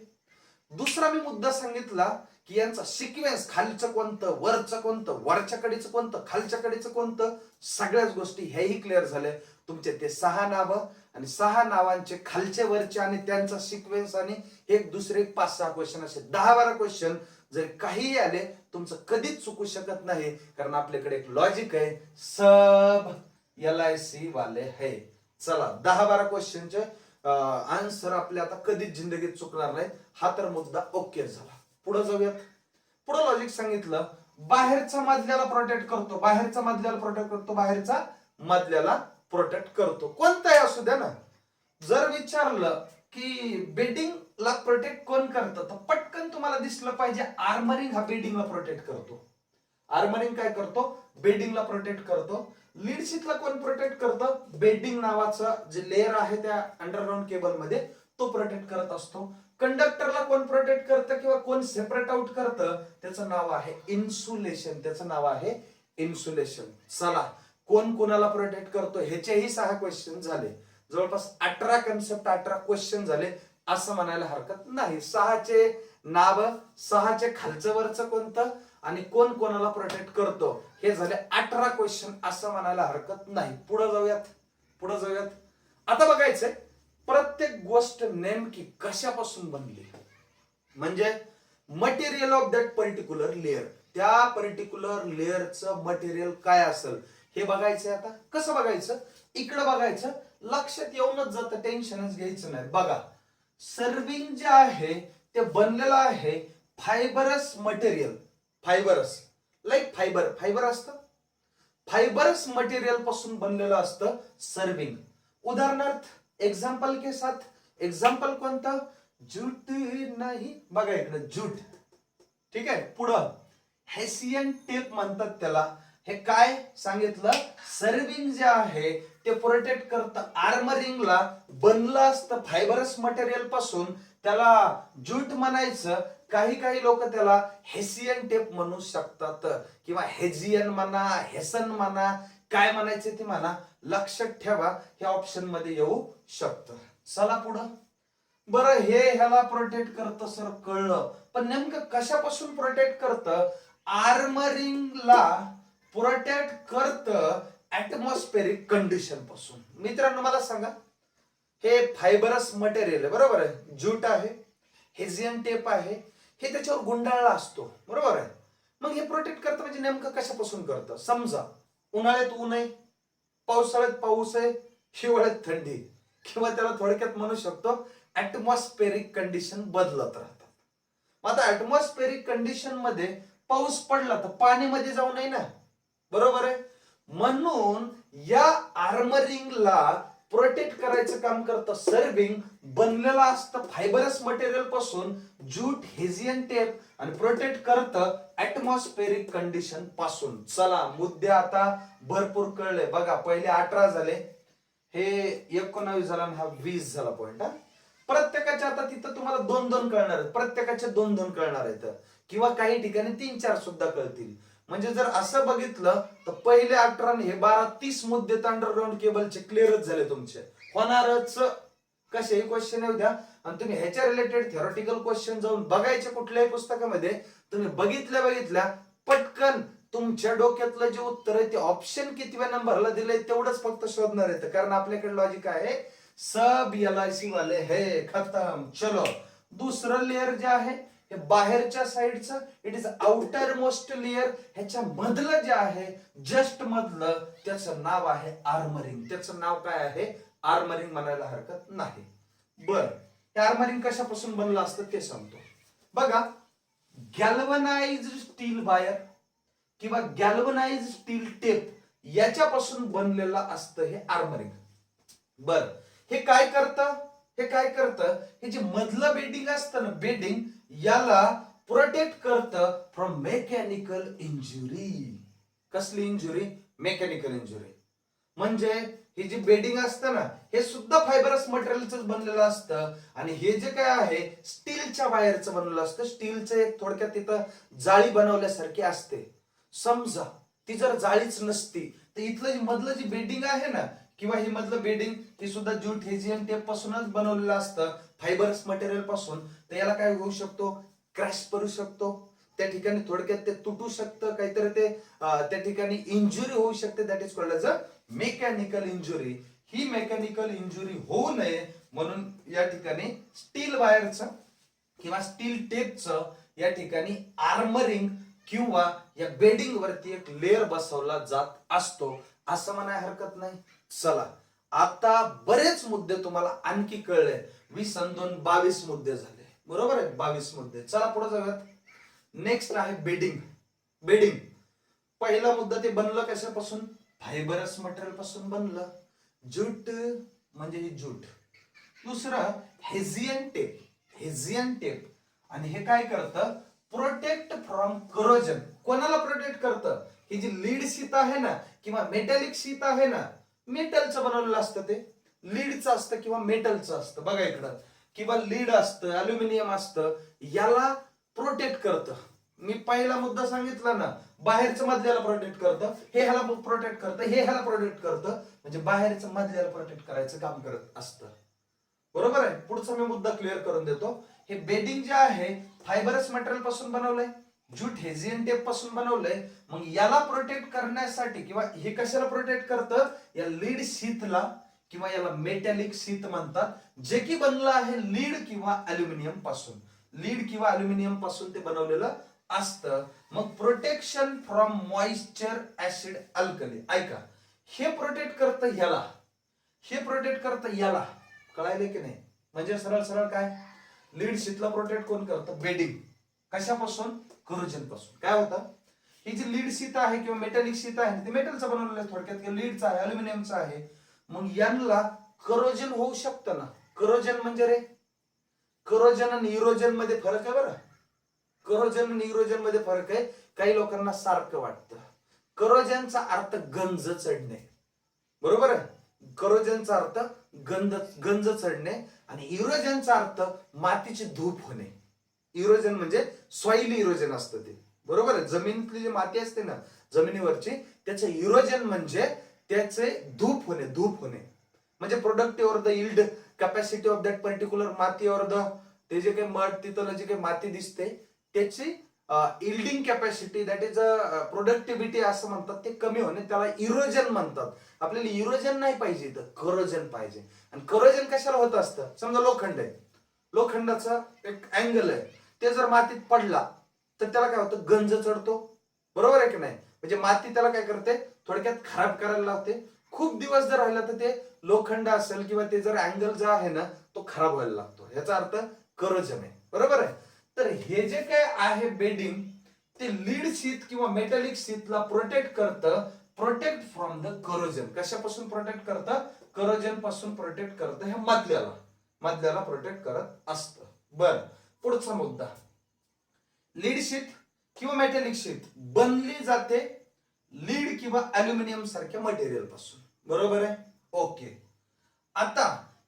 दुसरा मी मुद्दा सांगितला की यांचा सिक्वेन्स, खालचं कोणतं, वरचं कोणतं, वरच्या कडेचं कोणतं, खालच्या कडेचं कोणतं, सगळ्याच गोष्टी हेही क्लिअर झाले. तुमचे ते 6 नावं आणि 6 नावांचे खालचे वरचे आणि त्यांचा सिक्वेन्स आणि एक दुसरे 5-6 क्वेश्चन, असे 10-12 क्वेश्चन जर काही आले तुमचं कधीच चुकू शकत नाही, कारण आपल्याकडे एक लॉजिक आहे, सब LIC वाले है. चला 10-12 क्वेश्चनचे आन्सर आपले आता कधीच जिंदगीत चुकणार नाही. हा तर मुद्दा ओके झाला. पुढे जाऊयात. पुढे लॉजिक सांगितलं, बाहेरचा मधल्याला प्रोटेक्ट करतो, बाहेरचा मधल्याला प्रोटेक्ट करतो. कोणताही असू द्या ना. जर विचारलं की बेडिंगला प्रोटेक्ट कोण करतं, तर पटकन तुम्हाला दिसलं पाहिजे आर्मरिंग हा बेडिंगला प्रोटेक्ट करतो. आर्मरिंग काय करतो, बेडिंगला प्रोटेक्ट करतो. लीड शीटला कोण प्रोटेक्ट करतं, बेडिंग नावाचं जे लेअर आहे त्या अंडरग्राउंड केबल मध्ये तो प्रोटेक्ट करत असतो. कंडक्टरला कोण प्रोटेक्ट करतं किंवा कोण सेपरेट आउट करतं, त्याचं नाव आहे इन्सुलेशन. चला, कोण कोणाला प्रोटेक्ट करतो ह्याचेही 6 क्वेश्चन झाले. जवळपास 18 कन्सेप्ट, 18 क्वेश्चन झाले असं म्हणायला हरकत नाही. 6चे नाव, 6चे खालचं वरचं कोणतं आणि कोण कोणाला प्रोटेक्ट करतो, हे झाले 18 क्वेश्चन असं म्हणायला हरकत नाही. पुढे जाऊयात. आता बघायचंय प्रत्येक गोष्ट नेमकी कशापासून बनली, म्हणजे material of that particular layer, त्या पर्टिक्युलर लेअरचं मटेरियल काय असेल हे बघायचंय. आता कसं बघायचं, इकडं बघायचं, लक्षात येऊनच जातं, टेन्शनच घ्यायचं नाही. बघा सर्विंग जे आहे ते बनलेलं आहे फायबरस मटेरियल, लाईक फायबर असतं, फायबरस मटेरियल पासून बनलेलं असतं सर्विंग. उदाहरणार्थ एग्जाम्पल के साथ, एग्जाम्पल कोणतं, जूट नाही, बघा इकडे जूट, ठीक आहे. पुढं हेसियन टेप म्हणतात त्याला. हे काय सांगितलं, सर्विंग जे आहे ते प्रोटेक्ट करतं आर्मरिंगला, बनलं असतं फायबरस मटेरियल पासून, त्याला जूट म्हणायचं. काही लोक त्याला हेसियन टेप म्हणू शकतात किंवा हेजियन म्हणा, हेसन म्हणा, काय म्हणायचं ते म्हणा. लक्षात ठेवा, हे ऑप्शन मध्ये येऊ शकतं. चला पुढं. बरं, हे ह्याला प्रोटेक्ट करतं सर, कळलं, पण नेमकं कशापासून प्रोटेक्ट करतं, आर्मरिंगला प्रोटेक्ट करतं ऍटमॉस्फेरिक कंडिशन पासून. मित्रांनो मला सांगा, हे फायबरस मटेरियल आहे, बरोबर आहे, जूट आहे, हेजियन टेप आहे, हे त्याच्यावर गुंडाळला असतो, बरोबर आहे. मग हे प्रोटेक्ट करतं म्हणजे नेमकं कशापासून करतं? समजा उन्हाळ्यात ऊन आहे, पावसाळ्यात पाऊस आहे, हिवाळ्यात थंडी, किंवा त्याला थोडक्यात म्हणू शकतो ऍटमॉस्फेरिक कंडिशन बदलत राहतात. मग आता ऍटमॉस्फेरिक कंडिशन मध्ये पाऊस पडला तर पाणी मध्ये जाऊ नये ना, बरोबर आहे. म्हणून या आर्मरिंगला प्रोटेक्ट करायचं काम करतं सर्विंग, बनलेलं असतं फायबरस मटेरियल पासून, ज्यूट हेजियन टेप, आणि प्रोटेक्ट करतं ऍटमॉस्फेरिक कंडिशन पासून. चला मुद्दे आता भरपूर कळले बघा. पहिले 18 झाले, हे 19 झाला आणि हा 20 झाला पॉइंट. हा प्रत्येकाच्या आता तिथं तुम्हाला 2-2 कळणार आहेत, प्रत्येकाचे 2-2 कळणार आहेत, किंवा काही ठिकाणी 3-4 सुद्धा कळतील. म्हणजे जर असं बघितलं तर पहिले 18 आणि हे 12-30 मुद्दे अंडरग्राऊंड केबलचे क्लिअरच झाले तुमचे, होणारच. कसे क्वेश्चन येऊ द्या, आणि तुम्ही ह्याच्या रिलेटेड थेरॉटिकल क्वेश्चन जाऊन बघायचे कुठल्याही पुस्तकामध्ये, तुम्ही बघितल्या पटकन तुमच्या डोक्यातलं जे उत्तर आहे ते ऑप्शन कितव्या नंबरला दिलंय तेवढंच फक्त शोधणार येतं. कारण आपल्याकडे लॉजिक आहे सब LIC वाले हे खतम. चलो दुसरं लेअर जे आहे हे बाहेरच्या साईडचं, it is outermost layer. ह्याच्या मधलं जे आहे जस्ट मधलं, त्याचं नाव आहे आर्मरिंग. त्याचं नाव काय आहे? आर्मरिंग म्हणायला हरकत नाही. बर, हे आर्मरिंग कशापासून बनलं असतं ते सांगतो बघा. गॅल्वनाइज्ड स्टील वायर किंवा गॅल्वनाइज्ड स्टील टेप याच्यापासून बनलेलं असतं हे आर्मरिंग. बर, हे काय करतं? हे जे मधलं बेडिंग असतं ना, बेडिंग, याला प्रोटेक्ट करतं फ्रॉम मेकॅनिकल इंजुरी. कसली इंजुरी? Mechanical injury. म्हणजे हे जे बेडिंग असतं ना, हे सुद्धा फायबरस मटेरियलचं बनलेलं असतं, आणि हे जे काय आहे स्टीलच्या वायरचं बनलेलं असतं. स्टीलचं एक थोडक्यात तिथं जाळी बनवल्यासारखी असते. समजा ती जर जाळीच नसती तर इथलं जे मधलं जे बेडिंग आहे ना, किंवा हे मधलं बेडिंग, हे सुद्धा ज्यूट हेजियन टेप पासूनच बनवलेलं असतं, फायबरस मटेरियल पासून. तर याला काय होऊ शकतो? क्रॅश करू शकतो त्या ठिकाणी, थोडक्यात ते तुटू शकतं, काहीतरी ते त्या ठिकाणी इंजुरी होऊ शकते. That is called as a mechanical injury. He mechanical injury होऊ नये म्हणून या ठिकाणी स्टील वायरचं किंवा स्टील टेपचं या ठिकाणी आर्मरिंग किंवा या बेडिंग वरती एक लेअर बसवला जात असतो, असं म्हणायला हरकत नाही. चला आता बरेच मुद्दे तुम्हाला आणखी कळले. 20 आणि 2 22 मुद्दे झाले, बरोबर आहे, 22 मुद्दे. चला पुढे जाऊयात. नेक्स्ट आहे बेडिंग. बेडिंग पहिला मुद्दा, ते बनलं कशापासून? फायबरस मटेरियल पासून बनलं. ज्यूट म्हणजे हे ज्यूट. दुसरं हेजियन टेप. हेजियन टेप, आणि हे काय करतं? Protect from corrosion. कोणाला प्रोटेक्ट करतं? ही जी लीड शीत आहे ना, किंवा मेटॅलिक शीत आहे ना, मेटलचं बनवलेलं असतं, ते लीडचं असतं किंवा मेटलचं असतं. बघा इकडं, किंवा लीड असतं, अल्युमिनियम असतं, याला प्रोटेक्ट करतं. मी पहिला मुद्दा सांगितला ना, बाहेरचं मधल्याला प्रोटेक्ट करतं, हे ह्याला प्रोटेक्ट करतं, हे ह्याला प्रोटेक्ट करतं, म्हणजे बाहेरचं मधल्याला प्रोटेक्ट करायचं काम करत असतं, बरोबर आहे. पुढचा मी मुद्दा क्लिअर करून देतो. हे बेडिंग जे आहे फायबरस मटेरियल पासून बनवलंय, ज्यूट हेजियन टेप पासून बनवलंय. मग याला प्रोटेक्ट करण्यासाठी, किंवा हे कशाला प्रोटेक्ट करतं? या लीड शीतला, किंवा याला मेटॅलिक शीत म्हणतात, जे की बनलं आहे लीड किंवा अल्युमिनियम पासून. लीड किंवा अल्युमिनियम पासून ते बनवलेलं असतं. मग protection from moisture, acid, alkali. ऐका, हे प्रोटेक्ट करतं याला, हे प्रोटेक्ट करतं याला. कळायले की नाही? म्हणजे सरळ सरळ काय, लीड शीतला प्रोटेक्ट कोण करतं? बेडिंग. कशापासून? करोजन पासून. काय होतं? ही जी लीड शीत आहे किंवा मेटॅलिक शीत आहे, ते मेटलचं बनवलेलं आहे थोडक्यात, किंवा लीडचं आहे, अल्युमिनियमचं आहे. मग यांना करोजन होऊ शकतं ना. करोजन म्हणजे रे, करोजन आणि इरोजन मध्ये फरक आहे बरं. करोजन आणि इरोजन मध्ये फरक आहे. काही लोकांना सारखं वाटतं. करोजनचा अर्थ गंज चढणे, बरोबर आहे. करोजनचा अर्थ गंज चढणे, आणि इरोजनचा अर्थ मातीची धूप होणे. इरोजन म्हणजे सॉइल इरोजन असतं ते, बरोबर आहे. जमिनीतली जी माती असते ना, जमिनीवरची, त्याचं इरोजन म्हणजे त्याचे धूप होणे, धूप होणे. म्हणजे productive or the yield capacity of that particular माती ऑर द, ते जे काही मड, तिथलं जे काही माती दिसते त्याची yielding capacity, that is productivity असं म्हणतात, ते कमी होणे, त्याला इरोजन म्हणतात. आपल्याला इरोजन नाही पाहिजे, तर करोजन पाहिजे. आणि करोजन कशाला होत असतं? समजा लोखंड आहे, लोखंडाचा एक अँगल आहे, ते जर मातीत पडला तर त्याला काय होतं? गंज चढतो, बरोबर आहे की नाही? म्हणजे माती त्याला काय करते, थोडक्यात खराब करायला लावते. खूप दिवस जर राहिला तर ते लोखंड असेल किंवा ते जर अँगल जो आहे ना तो खराब व्हायला लागतो. ह्याचा अर्थ करोजन आहे. बरोबर आहे? तर हे जे काय आहे बेडिंग, ते लीड शीथ किंवा मेटॅलिक शीथला प्रोटेक्ट करतं, प्रोटेक्ट फ्रॉम द करोजन. कशापासून प्रोटेक्ट करतं? करोजन पासून प्रोटेक्ट करतं. हे मधल्याला प्रोटेक्ट करत असतं. बर, पुढचा मुद्दा, लीड शीथ किंवा मेटॅलिक शीथ बनली जाते लीड किंवा अल्युमिनियम सारख्या मटेरियल पासून. बरोबर आहे? ओके. आता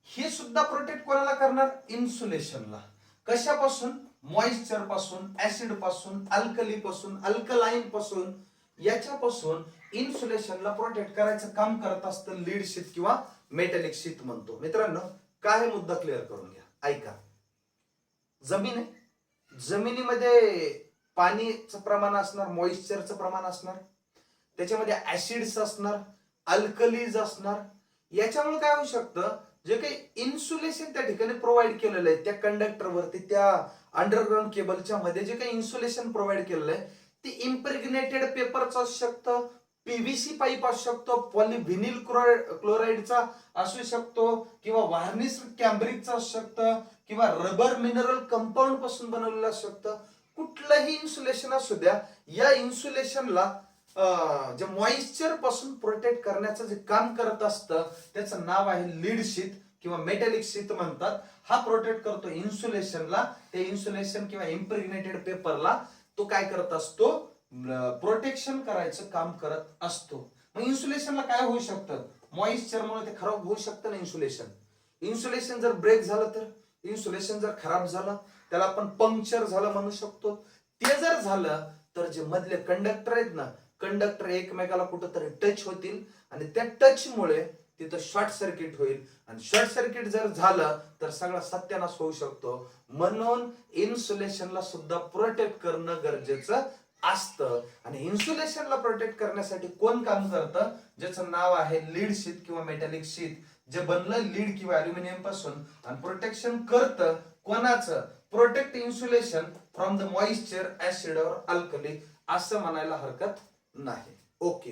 हे सुद्धा प्रोटेक्ट कोणाला करणार? इन्सुलेशनला. कशापासून? मॉइश्चर पासून, ऍसिड पासून, अल्कली पासून, अल्कलाइन पासून, याच्यापासून इन्सुलेशनला प्रोटेक्ट करायचं काम करत असतं लीड शीथ किंवा मेटॅलिक शीथ म्हणतो. मित्रांनो, काय हे मुद्दा क्लिअर करून घ्या. ऐका, जमीन आहे, जमिनीमध्ये पाणीचं प्रमाण असणार, मॉइश्चरचं प्रमाण असणार, त्याच्यामध्ये ऍसिड्स असणार, अल्कलीज असणार. याच्यामुळे काय होऊ शकतं, जे काही इन्सुलेशन त्या ठिकाणी प्रोव्हाइड केलेलं आहे त्या कंडक्टरवरती, त्या अंडरग्राउंड केबलच्या मध्ये जे काही इन्सुलेशन प्रोव्हाइड केलेलं आहे ते इम्प्रेग्नेटेड पेपरचं असू शकतं, पीव्हीसी पाईप असू शकतो, पॉलिव्हिनिल क्लोराईडचा असू शकतो, किंवा वार्निश कॅम्ब्रिकचा असू शकतं, किंवा रबर मिनरल कंपाऊंड पासून बनवलेलं असू शकतं. कुठलंही इन्सुलेशन असू द्या, या इन्सुलेशनला जे मॉइश्चर पासून प्रोटेक्ट करण्याचं जे काम करत असतं त्याचं नाव आहे लीड शीथ किंवा मेटॅलिक शीथ म्हणतात. हा प्रोटेक्ट करतो इन्सुलेशनला, ते इन्सुलेशन किंवा इम्प्रेग्नेटेड पेपरला तो काय करत असतो, प्रोटेक्शन करायचं काम करत असतो. मग इन्सुलेशनला काय होऊ शकतं, मॉइश्चरमुळे ते खराब होऊ शकतं ना इन्सुलेशन. इन्सुलेशन जर ब्रेक झालं तर, इन्सुलेशन जर खराब झालं त्याला आपण पंक्चर झालं म्हणू शकतो. ते जर झालं तर जे मधले कंडक्टर आहेत ना, कंडक्टर एकमेकाला कुठंतरी टच होतील आणि त्या टचमुळे तिथं शॉर्ट सर्किट होईल, आणि शॉर्ट सर्किट जर झालं तर सगळा सत्यानाश होऊ शकतो. म्हणून इन्सुलेशनला सुद्धा प्रोटेक्ट करणं गरजेचं असतं. आणि इन्सुलेशनला प्रोटेक्ट करण्यासाठी कोण काम करतं, ज्याचं नाव आहे लीड शीथ किंवा मेटॅलिक शीथ, जे बनलं लीड किंवा अल्युमिनियम पासून, आणि प्रोटेक्शन करतं कोणाचं, protect insulation from the moisture, acid और अल्कली, असं म्हणायला हरकत नाही. ओके,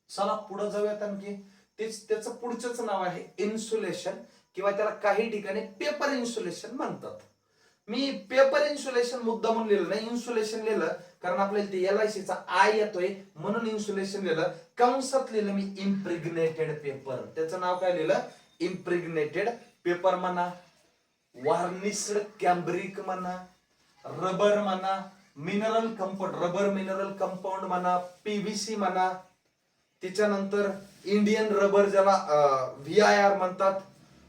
चला पुढे जाऊयात. आणखी तेच त्याचं पुढचंच नाव आहे इन्सुलेशन, किंवा त्याला काही ठिकाणी पेपर इन्सुलेशन म्हणतात. मी पेपर इन्सुलेशन मुद्दा म्हणून लिहिलं नाही, इन्सुलेशन लिहिलं कारण आपल्याला ते LIC चा आय येतोय म्हणून इन्सुलेशन लिहिलं. कंसात लिहिलं मी इम्प्रेग्नेटेड पेपर. त्याचं नाव काय लिहिलं, इम्प्रेग्नेटेड पेपर म्हणा, वार्निश्ड कॅम्ब्रिक म्हणा, रबर म्हणा, mineral compound, rubber mineral compound म्हणा, पीव्हीसी म्हणा, त्याच्यानंतर इंडियन रबर ज्याला VIR म्हणतात,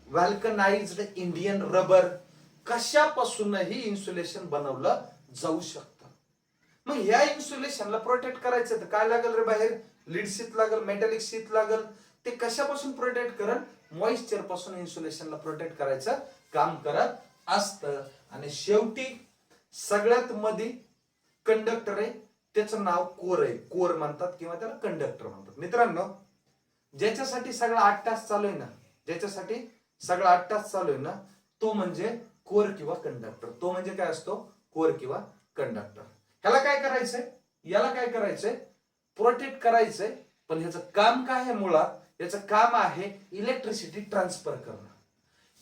व्हॅल्कनाइज्ड इंडियन रबर, कशापासूनही इन्सुलेशन बनवलं जाऊ शकतं. मग ह्या इन्सुलेशनला प्रोटेक्ट करायचं तर काय लागेल रे, बाहेर लीड शीथ लागेल, मेटॅलिक शीथ लागेल. ते कशापासून प्रोटेक्ट करेल, मॉइश्चर पासून इन्सुलेशनला प्रोटेक्ट करायचं काम करत असतं. आणि शेवटी सगळ्यात मध्ये कंडक्टर आहे, त्याचं नाव कोर आहे, कोर म्हणतात किंवा त्याला कंडक्टर म्हणतात. मित्रांनो, ज्याच्यासाठी सगळं 8 तास चालू आहे ना, ज्याच्यासाठी सगळं 8 तास चालू आहे ना, तो म्हणजे कोर किंवा कंडक्टर. तो म्हणजे काय असतो, कोर किंवा कंडक्टर. ह्याला काय करायचंय, याला काय करायचंय, प्रोटेक्ट करायचंय. पण ह्याचं काम काय आहे, मुळात याचं काम आहे इलेक्ट्रिसिटी ट्रान्सफर करणं.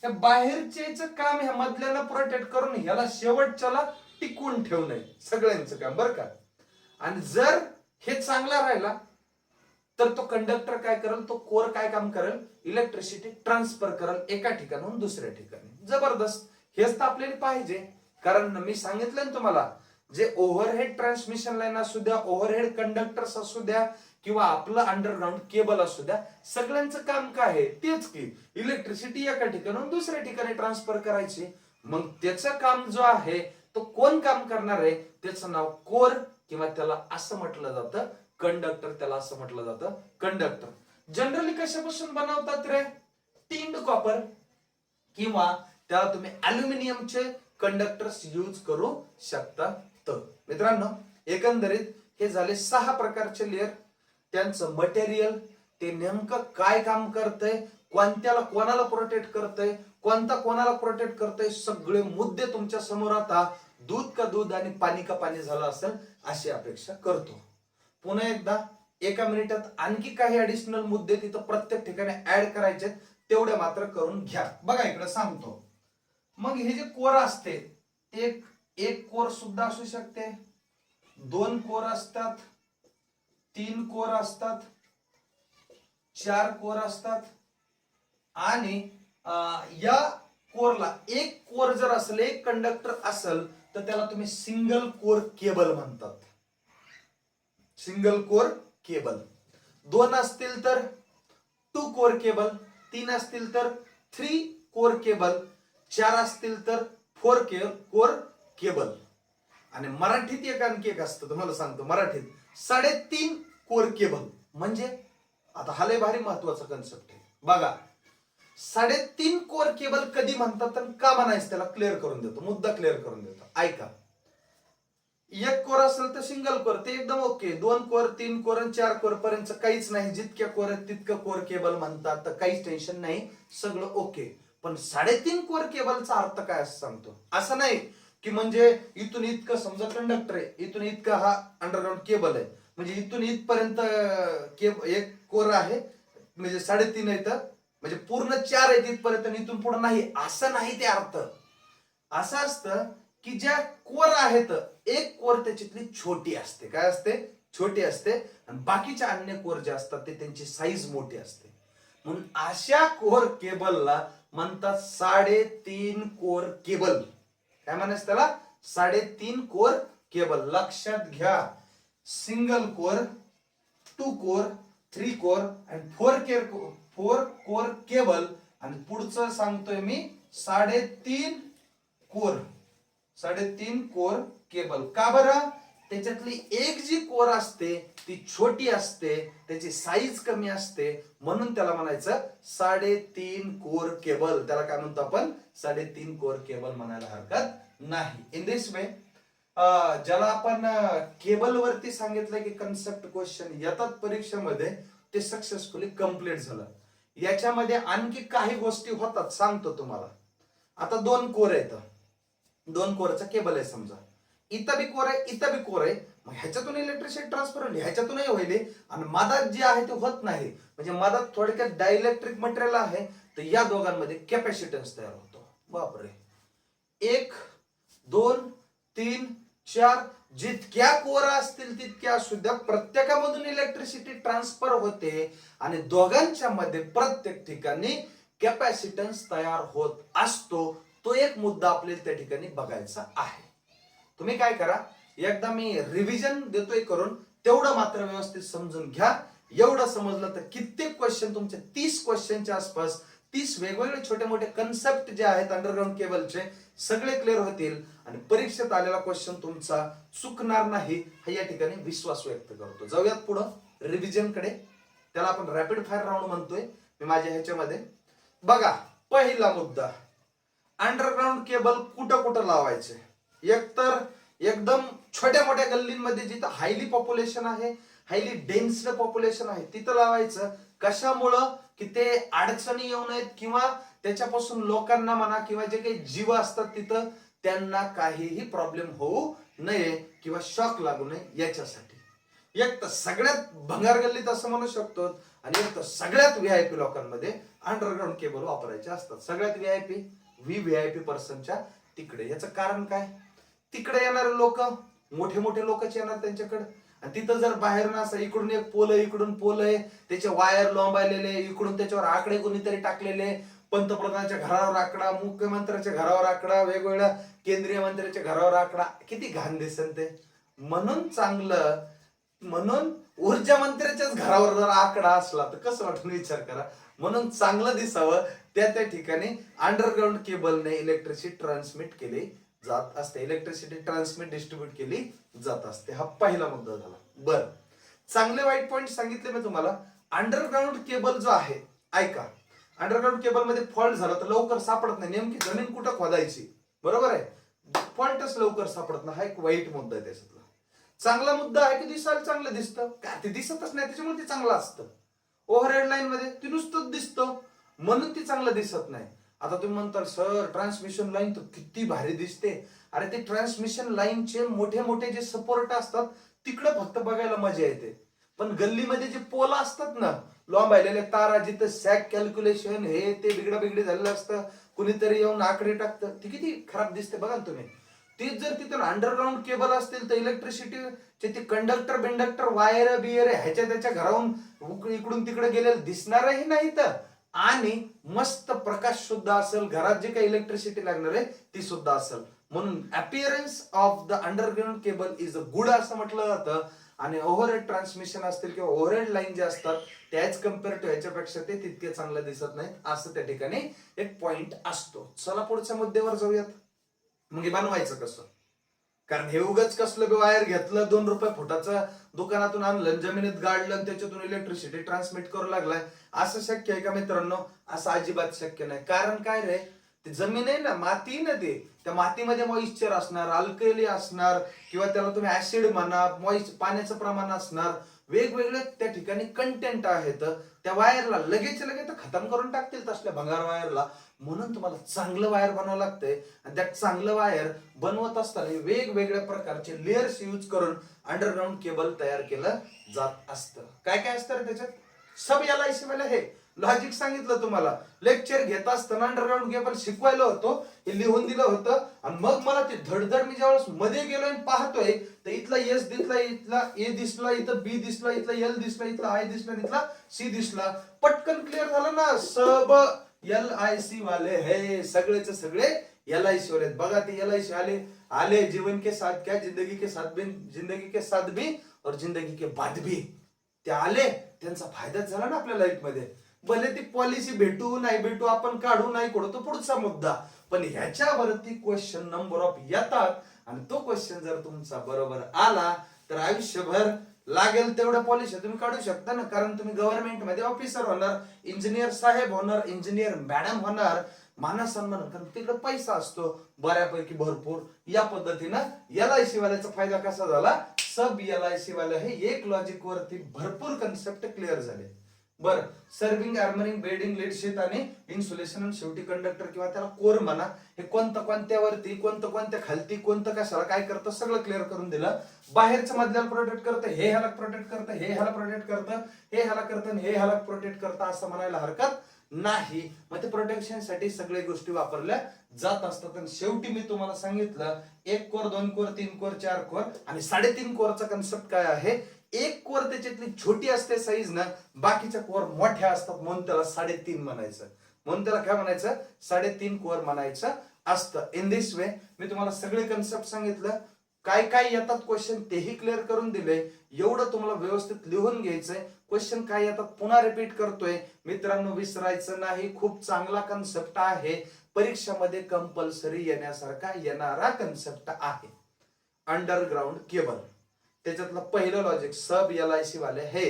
या बाहेरच्याचं काम ह्या मधल्याला प्रोटेक्ट करून ह्याला शेवटच्याला टिकवून ठेवणं, सगळ्यांचं काम बरं का. आणि जर हे चांगला राहिला तर तो कंडक्टर काय करेल, तो कोर काय काम करेल, इलेक्ट्रिसिटी ट्रान्सफर करेल एका ठिकाणाहून दुसऱ्या ठिकाणी. जबरदस्त. हेच तर आपल्याला पाहिजे. कारण मी सांगितलं ना तुम्हाला, जे ओव्हरहेड ट्रान्समिशन लाईन असू द्या, ओव्हरहेड कंडक्टर्स असू द्या, किंवा आपलं अंडरग्राउंड केबल असू द्या, सगळ्यांचं काम काय आहे, तेच की इलेक्ट्रिसिटी एका ठिकाणाहून दुसऱ्या ठिकाणी ट्रान्सफर करायची. मग त्याचं काम जो आहे तो कोण काम करणार आहे, त्याचं नाव कोर, किंवा त्याला असं म्हटलं जातं कंडक्टर, त्याला असं म्हटलं जातं कंडक्टर. जनरली कशापासून बनवतात रे, टिन्ड कॉपर, किंवा त्याला तुम्ही अल्युमिनियमचे कंडक्टर्स यूज करू शकता. तर मित्रांनो, एकंदरीत हे झाले 6 प्रकारचे लेअर. त्यांचं मटेरियल, ते नेमकं काय काम करतंय, कोणत्याला कोणाला प्रोटेक्ट करतंय, कोणता कोणाला प्रोटेक्ट करतंय, सगळे मुद्दे तुमच्या समोर आता दूध का दूध आणि पाणी का पाणी झालं असेल अशी अपेक्षा करतो. पुन्हा एकदा एका मिनिटात आणखी काही ऍडिशनल मुद्दे तिथं प्रत्येक ठिकाणी ऍड करायचे, तेवढे मात्र करून घ्या. बघा इकडे सांगतो. मग हे जे कोर असते, एक एक कोर सुद्धा असू शकते, 2 कोर असतात, 3 कोर असतात, 4 कोर असतात, आणि या कोरला एक कोर जर असेल, एक कंडक्टर असेल, तर त्याला तुम्ही सिंगल कोर केबल म्हणतात. Single core cable. 2 असतील तर 2 कोर केबल, 3 असतील तर 3 कोर केबल, 4 असतील तर 4 कोर केबल. आणि मराठीत एक आणखी एक असतं, तुम्हाला सांगतो मराठीत 3.5 कोर केबल. म्हणजे आता हा लय भारी महत्वाचा कन्सेप्ट आहे बघा. 3.5 कोर केबल कधी म्हणतात आणि का म्हणायचं त्याला क्लिअर करून देतो, मुद्दा क्लिअर करून देतो. ऐका, एक कोर असेल तर सिंगल कोर, ते एकदम ओके. 2 कोर, 3 कोर आणि 4 कोर पर्यंत काहीच नाही, जितक्या कोर आहेत तितकं कोर केबल म्हणतात, तर काहीच टेन्शन नाही, सगळं ओके. पण 3.5 कोर केबलचा अर्थ काय असं सांगतो. असं नाही की म्हणजे इथून इतकं समजा कंडक्टर आहे, इथून इतका हा अंडरग्राऊंड केबल आहे, म्हणजे इथून इथपर्यंत एक कोर आहे, म्हणजे 3.5 आहे, तर म्हणजे पूर्ण 4 आहे तिथपर्यंत आणि इथून पुढे नाही, असं नाही ते अर्थ. असं असतं की ज्या कोर आहेत, एक कोर त्याच्यातली छोटी असते, काय असते, छोटी असते, आणि बाकीच्या अन्य कोर जे असतात ते त्यांची साईज मोठी असते. म्हणून अशा कोर केबलला म्हणतात 3.5 कोर केबल. काय म्हणायचं त्याला, 3.5 कोर केबल. लक्षात घ्या, सिंगल कोर, 2 कोर, 3 कोर आणि 4 कोर केबल. आणि पुढचं सांगतोय मी 3.5 कोर, 3.5 कोर केबल. का बरं, त्याच्यातली एक जी कोर असते ती छोटी असते, त्याची साईज कमी असते, म्हणून त्याला म्हणायचं 3.5 कोर केबल. त्याला काय म्हणतो आपण, 3.5 कोर केबल म्हणायला हरकत नाही. इन दिस वे ज्याला आपण केबल वरती सांगितलं की कन्सेप्ट क्वेश्चन येतात परीक्षेमध्ये, ते सक्सेसफुली कंप्लीट झालं. याच्यामध्ये आणखी काही गोष्टी होतात, सांगतो तुम्हाला. आता 2 कोर आहेत, 2 कोरचा केबल आहे समजा, इथं बी कोर आहे, इथं बी कोर आहे, मग ह्याच्यातून इलेक्ट्रिसिटी ट्रान्सफर होईल, ह्याच्यातूनही होईल, आणि मधात जे आहे ते होत नाही. म्हणजे मधात थोडक्यात डायइलेक्ट्रिक मटेरियल आहे, तर या दोघांमध्ये कॅपॅसिटन्स तयार होतो. बापरे, 1 2 3 4 जितक्या कोर असतील तितक्या सुद्धा प्रत्येकामधून इलेक्ट्रिसिटी ट्रान्सफर होते, आणि दोघांच्या मध्ये प्रत्येक ठिकाणी कॅपॅसिटन्स तयार होत असतो. तो एक मुद्दा आपल्याला त्या ठिकाणी बघायचा आहे. तुम्ही काय करा, एकदा मी रिव्हिजन देतोय करून, तेवढं मात्र व्यवस्थित समजून घ्या. एवढं समजलं तर कित्येक क्वेश्चन तुमचे 30 क्वेश्चनच्या आसपास, 30 वेगवेगळे छोटे मोठे कन्सेप्ट जे आहेत अंडरग्राऊंड केबलचे, सगळे क्लिअर होतील, आणि परीक्षेत आलेला क्वेश्चन तुमचा चुकणार नाही, हा या ठिकाणी विश्वास व्यक्त करतो. जाऊयात पुढं रिव्हिजन कडे. त्याला आपण रॅपिड फायर राऊंड म्हणतोय मी माझ्या ह्याच्यामध्ये. बघा, पहिला मुद्दा, अंडरग्राऊंड केबल कुठं कुठं लावायचे. एक तर एकदम छोट्या मोठ्या गल्लींमध्ये जिथं हायली पॉप्युलेशन आहे, हायली डेन्स पॉप्युलेशन आहे, तिथं लावायचं. कशामुळं, की ते अडचणी येऊ नयेत, किंवा त्याच्यापासून लोकांना म्हणा किंवा जे काही जीव असतात तिथं त्यांना काहीही प्रॉब्लेम होऊ नये किंवा शॉक लागू नये याच्यासाठी. एक तर सगळ्यात भंगार गल्लीत असं म्हणू शकतो, आणि एक तर सगळ्यात व्हीआयपी लोकांमध्ये अंडरग्राऊंड केबल वापरायचे असतात. सगळ्यात व्हीआयपी पर्सनच्या तिकडे. याचं कारण काय, तिकडे येणारे लोक मोठे मोठे लोकच येणार त्यांच्याकडे, आणि तिथं जर बाहेर असं इकडून एक पोल आहे, इकडून पोल आहे, त्याचे वायर लोंबायलेले, इकडून त्याच्यावर आकडे कोणीतरी टाकलेले, पंतप्रधानाच्या घरावर आकडा, मुख्यमंत्र्याच्या घरावर आकडा, वेगवेगळ्या केंद्रीय मंत्र्याच्या घरावर आकडा, किती घाण दिसेल ते. म्हणून ऊर्जा मंत्र्याच्याच घरावर जर आकडा असला तर कसं वाटून विचार करा. म्हणून चांगलं दिसावं त्या ठिकाणी अंडरग्राऊंड केबलने इलेक्ट्रिसिटी ट्रान्समिट केली जात असते, इलेक्ट्रिसिटी ट्रान्समिट डिस्ट्रीब्यूट केली जात असते. हा पहिला मुद्दा झाला. बर, चांगले वाईट पॉइंट सांगितले मी तुम्हाला. अंडरग्राऊंड केबल जो आहे, ऐका, अंडरग्राऊंड केबल मध्ये फॉल्ट झाला तर लवकर सापडत नाही. नेमकी जमीन कुठं खोदायची, बरोबर आहे, पॉइंटच लवकर सापडत नाही. हा एक वाईट मुद्दा आहे त्याच्यातला. चांगला मुद्दा आहे की दिसायला चांगलं दिसतं, काय ते दिसतच नाही त्याच्यामुळे ते चांगलं असतं. ओव्हरहेड लाईन मध्ये ते नुसतं दिसतं म्हणून ती चांगलं दिसत नाही. आता तुम्ही म्हणता सर ट्रान्समिशन लाईन तर किती भारी दिसते. अरे ते ट्रान्समिशन लाईनचे मोठे मोठे जे सपोर्ट असतात तिकडं फक्त बघायला मजा येते. पण गल्लीमध्ये जे पोल असतात ना, लोंबायलेले तारा, जिथं सॅक कॅल्क्युलेशन हे ते बिगडा बिगडी झालेलं असतं, कुणीतरी येऊन आकडे टाकतं, ती किती खराब दिसते बघा ना तुम्ही. तीच जर तिथून अंडरग्राऊंड केबल असतील तर इलेक्ट्रिसिटीचे ते कंडक्टर बिंडक्टर वायर बियर ह्याच्या त्याच्या घराहून इकडून तिकडे गेलेले दिसणारही नाही तर, आणि मस्त प्रकाश सुद्धा असेल, घरात जे काही इलेक्ट्रिसिटी लागणार आहे ती सुद्धा असेल. म्हणून appearance of the underground cable is a good असं म्हटलं जातं. आणि ओव्हरहेड ट्रान्समिशन असतील किंवा ओव्हरहेड लाईन जे असतात त्याच कम्पेअर टू ह्याच्यापेक्षा ते तितके चांगलं दिसत नाहीत, असं त्या ठिकाणी एक पॉइंट असतो. चला पुढच्या मुद्द्यावर जाऊयात. मग हे बनवायचं कसं? कारण हे उगाच कसलं बी वायर घेतलं, 2 रुपये फुटाचं दुकानातून आणलं, जमिनीत गाडलं आणि त्याच्यातून इलेक्ट्रिसिटी ट्रान्समिट करू लागलाय, असं शक्य आहे का मित्रांनो? असं अजिबात शक्य नाही. कारण काय रे, ती जमीन आहे ना, माती ना, ते त्या मातीमध्ये मॉइश्चर असणार, अल्कली असणार, किंवा त्याला तुम्ही ऍसिड म्हणा, पाण्याचं प्रमाण असणार, वेगवेगळे त्या ठिकाणी कंटेंट आहेत. त्या वायरला लगेच खतम करून टाकतील तसल्या भंगार वायरला. म्हणून तुम्हाला चांगलं वायर बनावं लागतंय. आणि त्या चांगलं वायर बनवत असताना वेगवेगळ्या प्रकारचे लेयर्स यूज करून अंडरग्राऊंड केबल तयार केलं जात असतं. काय काय असतं त्याच्यात? सब LIC वाले हे लॉजिक सांगितलं तुम्हाला. लेक्चर घेत असताना अंडरग्राऊंड केबल शिकवायला होतो, हे लिहून दिलं होतं. आणि मग मला ते धडधड मी ज्यावेळेस मध्ये गेलोय आणि पाहतोय तर इथला S दिसला, इथला A दिसला, इथं B दिसला, इथला L दिसला, इथला I दिसला, इथला C दिसला. पटकन क्लिअर झालं ना. सब LIC वाले हे सगळेच सगळे LIC वाले. बघा ते LIC आले जीवन के साथ क्या, जिंदगी के साथ भी, जिंदगी के साथ भी और जिंदगी के बाद भी. ते आले, त्यांचा फायदाच झाला ना आपल्या लाईफ मध्ये. भले ती पॉलिसी भेटू नाही भेटू, आपण काढू नाही काढू, तो पुढचा मुद्दा. पण ह्याच्यावरती क्वेश्चन नंबर ऑफ येतात. आणि तो क्वेश्चन जर तुमचा बरोबर आला तर आयुष्यभर लागेल तेवढ्या पॉलिसी तुम्ही काढू शकता ना. कारण तुम्ही गव्हर्नमेंट मध्ये ऑफिसर होणार, इंजिनियर साहेब होणार, इंजिनियर मॅडम होणार, मान सन्मान, कारण तिकडे पैसा असतो बऱ्यापैकी भरपूर. या पद्धतीनं LIC वाल्याचा फायदा कसा झाला? सब LIC वाले हे एक लॉजिक वरती भरपूर कन्सेप्ट क्लिअर झाले. बर, serving, armouring, bedding, lead sheet आणि इन्सुलेशन आणि शेवटी कंडक्टर किंवा त्याला कोर म्हणा, हे कोणतं कोणत्यावरती, कोणतं कोणत्या खालती, कोणतं कशाला काय करतं सगळं क्लिअर करून दिलं. बाहेरचं मधल्याला प्रोटेक्ट करतं, हे ह्याला प्रोटेक्ट करतं, हे ह्याला प्रोटेक्ट करतं, हे ह्याला करतं, हे ह्याला प्रोटेक्ट करतं, असं म्हणायला हरकत नाही. मग ते प्रोटेक्शन साठी सगळे गोष्टी वापरल्या जात असतात. आणि शेवटी मी तुम्हाला सांगितलं 1 कोर, 2 कोर, 3 कोर, 4 कोर आणि 3.5 कोरचा कन्सेप्ट काय आहे. 1 कोर त्याच्यातली छोटी असते साईज ना, बाकीच्या कोर मोठ्या असतात, म्हणून त्याला 3.5 म्हणायचं. म्हणून त्याला काय म्हणायचं? 3.5 कोर म्हणायचं असतं. इन दिस वे मी तुम्हाला सगळे कन्सेप्ट सांगितलं. काय काय येतात क्वेश्चन तेही क्लिअर करून दिले. एवढं तुम्हाला व्यवस्थित लिहून घ्यायचंय. क्वेश्चन काय येतात पुन्हा रिपीट करतोय मित्रांनो, विसरायचं नाही. खूप चांगला कन्सेप्ट आहे, परीक्षामध्ये कंपल्सरी येण्यासारखा येणारा कन्सेप्ट आहे. अंडरग्राऊंड केबल, त्याच्यातलं पहिलं लॉजिक, सब LIC वाले हे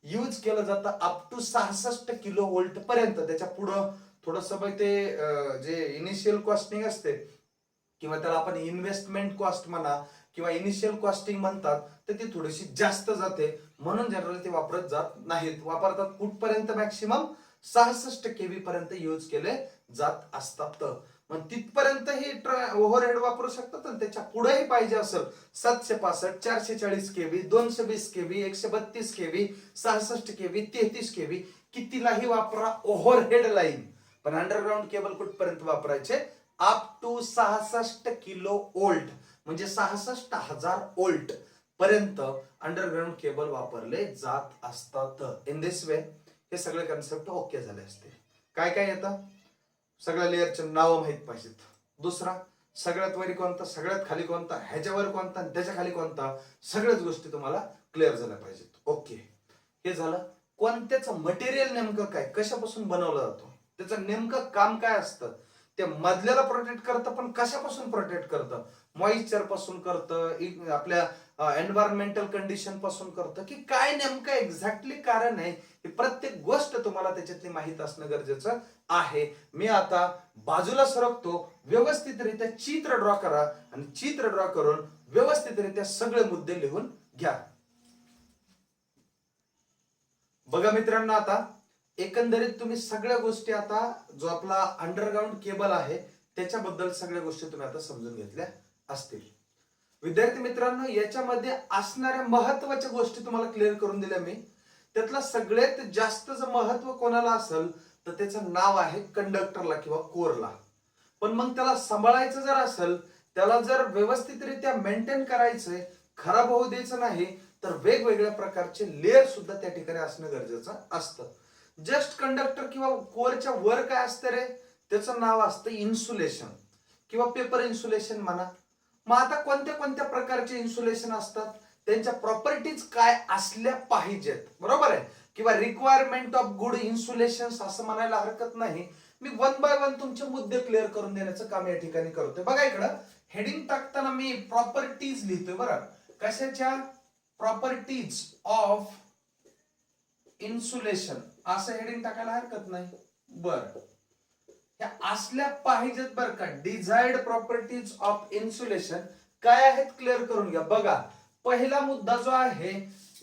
यूज केलं जातं अप टू 66 किलो वोल्ट पर्यंत. त्याच्या पुढं थोडस ते जे इनिशियल कॉस्टिंग असते किंवा त्याला आपण इन्व्हेस्टमेंट कॉस्ट म्हणा किंवा इनिशियल कॉस्टिंग म्हणतात, तर ती थोडीशी जास्त जाते. म्हणून जनरल ते वापरत जात नाहीत. वापरतात कुठपर्यंत? मॅक्सिमम 66 kV पर्यंत यूज केले जात असतात. मग तिथपर्यंत ही ओव्हरहेड वापरू शकतात. आणि त्याच्या पुढेही पाहिजे असेल 765, 440 kV, 220 kV, 132 kV, 66 kV, 33 kV, कितीलाही वापरा ओव्हरहेड लाईन. पण अंडरग्राऊंड केबल कुठपर्यंत वापरायचे? अप टू 66 किलो वोल्ट, म्हणजे 66,000 वोल्ट पर्यंत अंडरग्राऊंड केबल वापरले जात असतात. इन दिस वे हे सगळे कन्सेप्ट ओके झाले असते. काय काय येतं? सगळ्या लेअरचे नाव माहित पाहिजेत. दुसरा, सगळ्यात वरी कोणता, सगळ्यात खाली कोणता, ह्याच्यावर कोणता, त्याच्या खाली कोणता, सगळ्याच गोष्टी तुम्हाला क्लिअर झाल्या पाहिजेत. ओके, हे झालं. कोणत्याचं मटेरियल नेमकं काय, कशापासून बनवलं जातो, त्याचं नेमकं काम काय असतं. ते मधल्याला प्रोटेक्ट करतं, पण कशापासून प्रोटेक्ट करतं? मॉइश्चर पासून करतं, आपल्या एन्व्हायरमेंटल कंडिशन पासून करतं, की काय नेमकं एक्झॅक्टली कारण आहे, ही प्रत्येक गोष्ट तुम्हाला त्याच्यातली माहित असणं गरजेचं आहे. मी आता बाजूला सरकतो, व्यवस्थितरित्या चित्र ड्रॉ करा आणि चित्र ड्रॉ करून व्यवस्थितरित्या सगळे मुद्दे लिहून घ्या. बघा मित्रांनो, आता एकंदरीत तुम्ही सगळ्या गोष्टी, आता जो आपला अंडरग्राऊंड केबल आहे त्याच्याबद्दल सगळ्या गोष्टी तुम्ही आता समजून घेतल्या असतील. विद्यार्थी मित्रांनो, याच्यामध्ये असणाऱ्या महत्वाच्या गोष्टी तुम्हाला क्लिअर करून दिल्या मी. त्यातला सगळ्यात जास्त जर महत्व कोणाला असेल तर त्याचं नाव आहे कंडक्टरला किंवा कोरला. पण मग त्याला सांभाळायचं जर असेल, त्याला जर व्यवस्थितरित्या मेंटेन करायचंय, खराब होऊ द्यायचं नाही, तर वेगवेगळ्या प्रकारचे लेअर सुद्धा त्या ठिकाणी असणं गरजेचं असतं. जस्ट कंडक्टर किंवा कोरच्या वर काय असतं रे, त्याचं नाव असतं इन्सुलेशन किंवा पेपर इन्सुलेशन म्हणा. मग आता कोणत्या कोणत्या प्रकारचे इन्सुलेशन असतात, त्यांच्या प्रॉपर्टीज काय असल्या पाहिजेत, बरोबर आहे, किंवा रिक्वायरमेंट ऑफ गुड इन्सुलेशन असं म्हणायला हरकत नाही. मी वन बाय वन तुमचे मुद्दे क्लिअर करून देण्याचं काम या ठिकाणी करतोय. बघा इकडं हेडिंग टाकताना मी प्रॉपर्टीज लिहितोय बरं. कशाच्या? प्रॉपर्टीज ऑफ इन्सुलेशन असं हेडिंग टाकायला हरकत नाही. बरं, ह्या असल्या पाहिजेत बरं का. डिझायर्ड प्रॉपर्टीज ऑफ इन्सुलेशन काय आहेत क्लिअर करून घ्या. बघा, पहिला मुद्दा जो आहे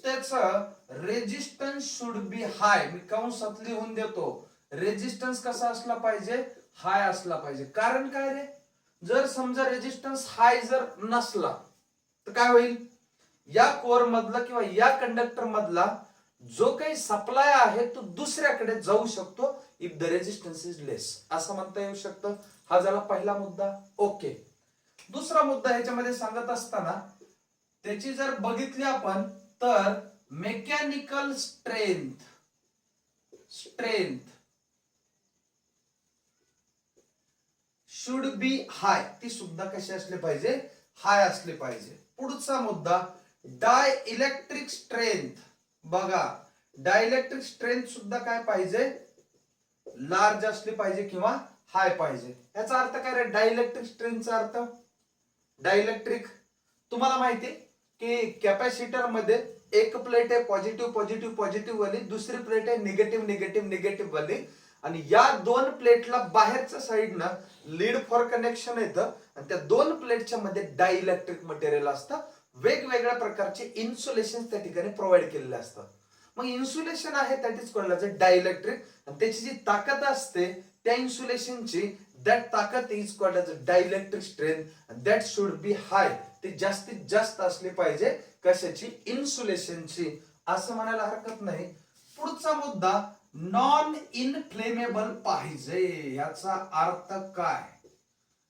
त्याचं रेजिस्टन्स शुड बी हाय. मी कंसात लिहून देतो. रेजिस्टन्स कसा असला पाहिजे? हाय असला पाहिजे. कारण काय रे, जर समजा रेजिस्टन्स हाय जर नसला तर काय होईल? या कोर मधला किंवा या कंडक्टर मधला जो काही सप्लाय आहे तो दुसऱ्याकडे जाऊ शकतो इफ द रेजिस्टन्स इज लेस, असं म्हणता येऊ शकतं. हा झाला पहिला मुद्दा. ओके, दुसरा मुद्दा ह्याच्यामध्ये सांगत असताना त्याची जर बघितली आपण तर मेकॅनिकल स्ट्रेंथ शुड बी हाय. ती सुद्धा कशी असली पाहिजे? हाय असली पाहिजे. पुढचा मुद्दा डाय इलेक्ट्रिक स्ट्रेंथ. बघा, डायइलेक्ट्रिक स्ट्रेंथ सुद्धा काय पाहिजे? लार्ज असली पाहिजे किंवा हाय पाहिजे. याचा अर्थ काय रे? डायइलेक्ट्रिक स्ट्रेंथचा अर्थ, डायइलेक्ट्रिक तुम्हाला माहिती आहे की कॅपॅसिटर मध्ये एक प्लेट आहे पॉझिटिव्ह पॉझिटिव्ह पॉझिटिव्ह वाली, दुसरी प्लेट आहे निगेटिव्ह निगेटिव्ह निगेटिव्ह वाली, आणि या दोन प्लेटला बाहेरच्या साईडनं लीड फॉर कनेक्शन येतं आणि त्या दोन प्लेटच्या मध्ये डायइलेक्ट्रिक मटेरियल असतं. वेगवेगळ्या प्रकारचे इन्सुलेशन त्या ठिकाणी प्रोव्हाइड केलेले असतात. मग इन्सुलेशन आहे that is called as a dielectric, आणि त्याची जी ताकद असते त्या इन्सुलेशनची, दॅट ताकद is called as a dielectric strength, that should be high. ते जास्तीत जास्त असली पाहिजे. कशाची? इन्सुलेशनची, असं म्हणायला हरकत नाही. पुढचा मुद्दा नॉन इनफ्लेमेबल पाहिजे. याचा अर्थ काय?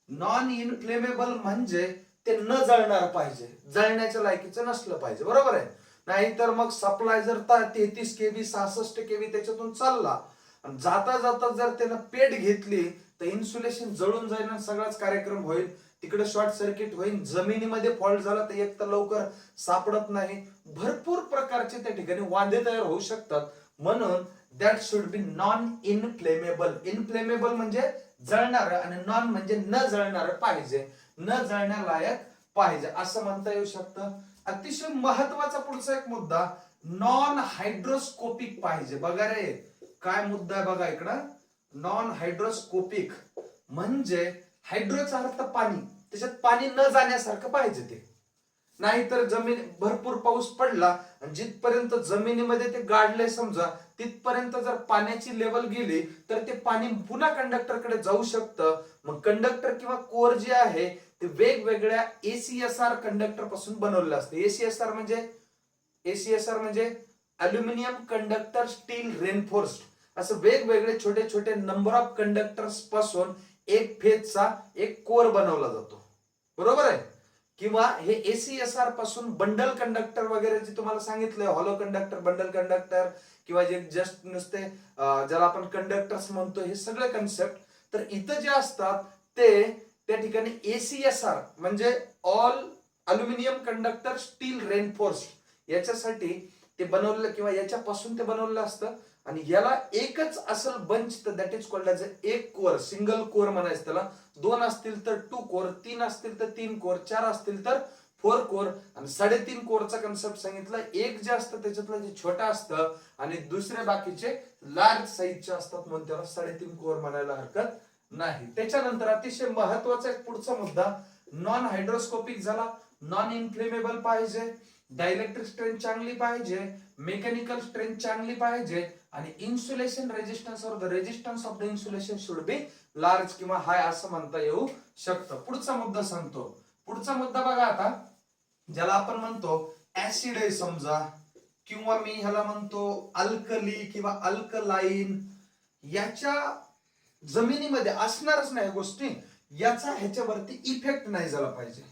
नॉन इनफ्लेमेबल म्हणजे ते न जळणार पाहिजे, जळण्याच्या लायकीचं नसलं पाहिजे, बरोबर आहे. नाहीतर मग सप्लाय जर 33 केबी 66 केबी त्याच्यातून चालला आणि जाता जाता जर त्यानं पेट घेतली तर इन्सुलेशन जळून जाईल आणि सगळाच कार्यक्रम होईल. तिकडे शॉर्ट सर्किट होईल, जमिनीमध्ये फॉल्ट झाला तर एक तर लवकर सापडत नाही, भरपूर प्रकारचे त्या ठिकाणी वांदे तयार होऊ शकतात. म्हणून that should B non inflammable. Inflammable म्हणजे जळणार आणि नॉन म्हणजे न जळणार पाहिजे, न जळण्यालायक पाहिजे असं म्हणता येऊ शकतं. अतिशय महत्वाचा पुढचा एक मुद्दा नॉन हायड्रोस्कोपिक पाहिजे. बघा रे, काय मुद्दा आहे बघा इकडं. नॉन हायड्रोस्कोपिक म्हणजे हायड्रोचा अर्थ पाणी, त्याच्यात पाणी न जाण्यासारखं पाहिजे ते. नाहीतर जमीन भरपूर पाऊस पडला आणि जिथपर्यंत जमिनीमध्ये ते गाडले समजा, तिथपर्यंत जर पाण्याची लेवल गेली तर ते पाणी पुन्हा कंडक्टरकडे जाऊ शकतं. मग कंडक्टर किंवा कोर जे आहे ते वेगवेगळ्या ACSR कंडक्टर पासून बनवलेलं असतं. एसीएसआर म्हणजे अल्युमिनियम कंडक्टर स्टील रेनफोर्स्ड, असं वेगवेगळे छोटे छोटे नंबर ऑफ कंडक्टर्स पासून एक फेजचा एक कोर बनवला जातो, बरोबर आहे. किंवा हे ACSR पासून बंडल कंडक्टर वगैरे जे तुम्हाला सांगितलंय, हॉलो कंडक्टर, बंडल कंडक्टर किंवा जे जस्ट नुसते ज्याला आपण कंडक्टर्स म्हणतो, हे सगळे कन्सेप्ट तर इथं जे असतात ते त्या ठिकाणी ACSR म्हणजे all aluminium conductor steel reinforced याच्यासाठी ते बनवलेलं किंवा याच्यापासून ते बनवलेलं असतं. आणि याला एकच असल बंच तर दॅट इज कॉल्ड एज एक कोर, सिंगल कोर म्हणायचं त्याला. 2 असतील तर 2 कोर, 3 असतील तर 3 कोर, 4 असतील तर 4 कोर, आणि 3.5 कोरचा कन्सेप्ट सांगितलं. एक जे असतं त्याच्यातलं जे छोटा असतं आणि दुसरे बाकीचे लार्ज साईजचे असतात, म्हणून त्याला 3.5 कोर म्हणायला हरकत नाही. त्याच्यानंतर अतिशय महत्वाचा एक पुढचा मुद्दा नॉन हायड्रोस्कोपिक झाला. नॉन इन्फ्लेमेबल पाहिजे, डायइलेक्ट्रिक स्ट्रेंथ चांगली पाहिजे, मेकॅनिकल स्ट्रेंथ चांगली पाहिजे, आणि insulation resistance or the resistance of the insulation should be large किंवा हाय असं म्हणता येऊ शकतं. पुढचा मुद्दा सांगतो. पुढचा मुद्दा बघा आता, ज्याला आपण म्हणतो ऍसिड आहे समजा, किंवा मी ह्याला म्हणतो अल्कली किंवा अल्कलाईन, याच्या जमिनीमध्ये असणारच नाही गोष्टी, याचा ह्याच्यावरती इफेक्ट नाही झाला पाहिजे,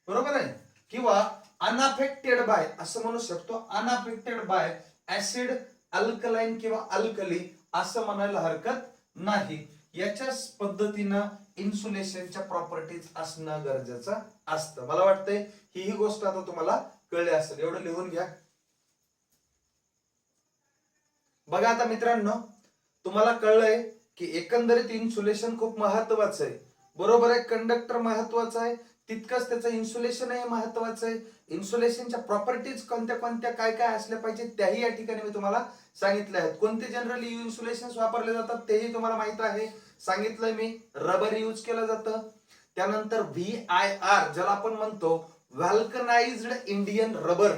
बरोबर आहे. किंवा अनअफेक्टेड बाय असं म्हणू शकतो, अनअफेक्टेड बाय ऍसिड, अल्कलाईन किंवा अल्कली असं म्हणायला हरकत नाही. याच्याच पद्धतीनं इन्सुलेशनच्या प्रॉपर्टीज असणं गरजेचं असतं. मला वाटतंय ही गोष्ट आता तुम्हाला कळली असेल, एवढं लिहून घ्या. बघा आता मित्रांनो, तुम्हाला कळलंय की एकंदरीत इन्सुलेशन खूप महत्वाचं आहे, बरोबर आहे. कंडक्टर महत्वाचा आहे, तितकंच त्याचं इन्सुलेशन हे महत्वाचं आहे. इन्सुलेशनच्या प्रॉपर्टीज कोणत्या कोणत्या काय काय असल्या पाहिजे त्याही या ठिकाणी मी तुम्हाला सांगितले आहेत. कोणते जनरली इन्सुलेशन वापरले जातात तेही तुम्हाला माहित आहे, सांगितलंय मी. रबर यूज केलं जातं. त्यानंतर VIR ज्याला आपण म्हणतो व्हॅल्कनाइज्ड इंडियन रबर,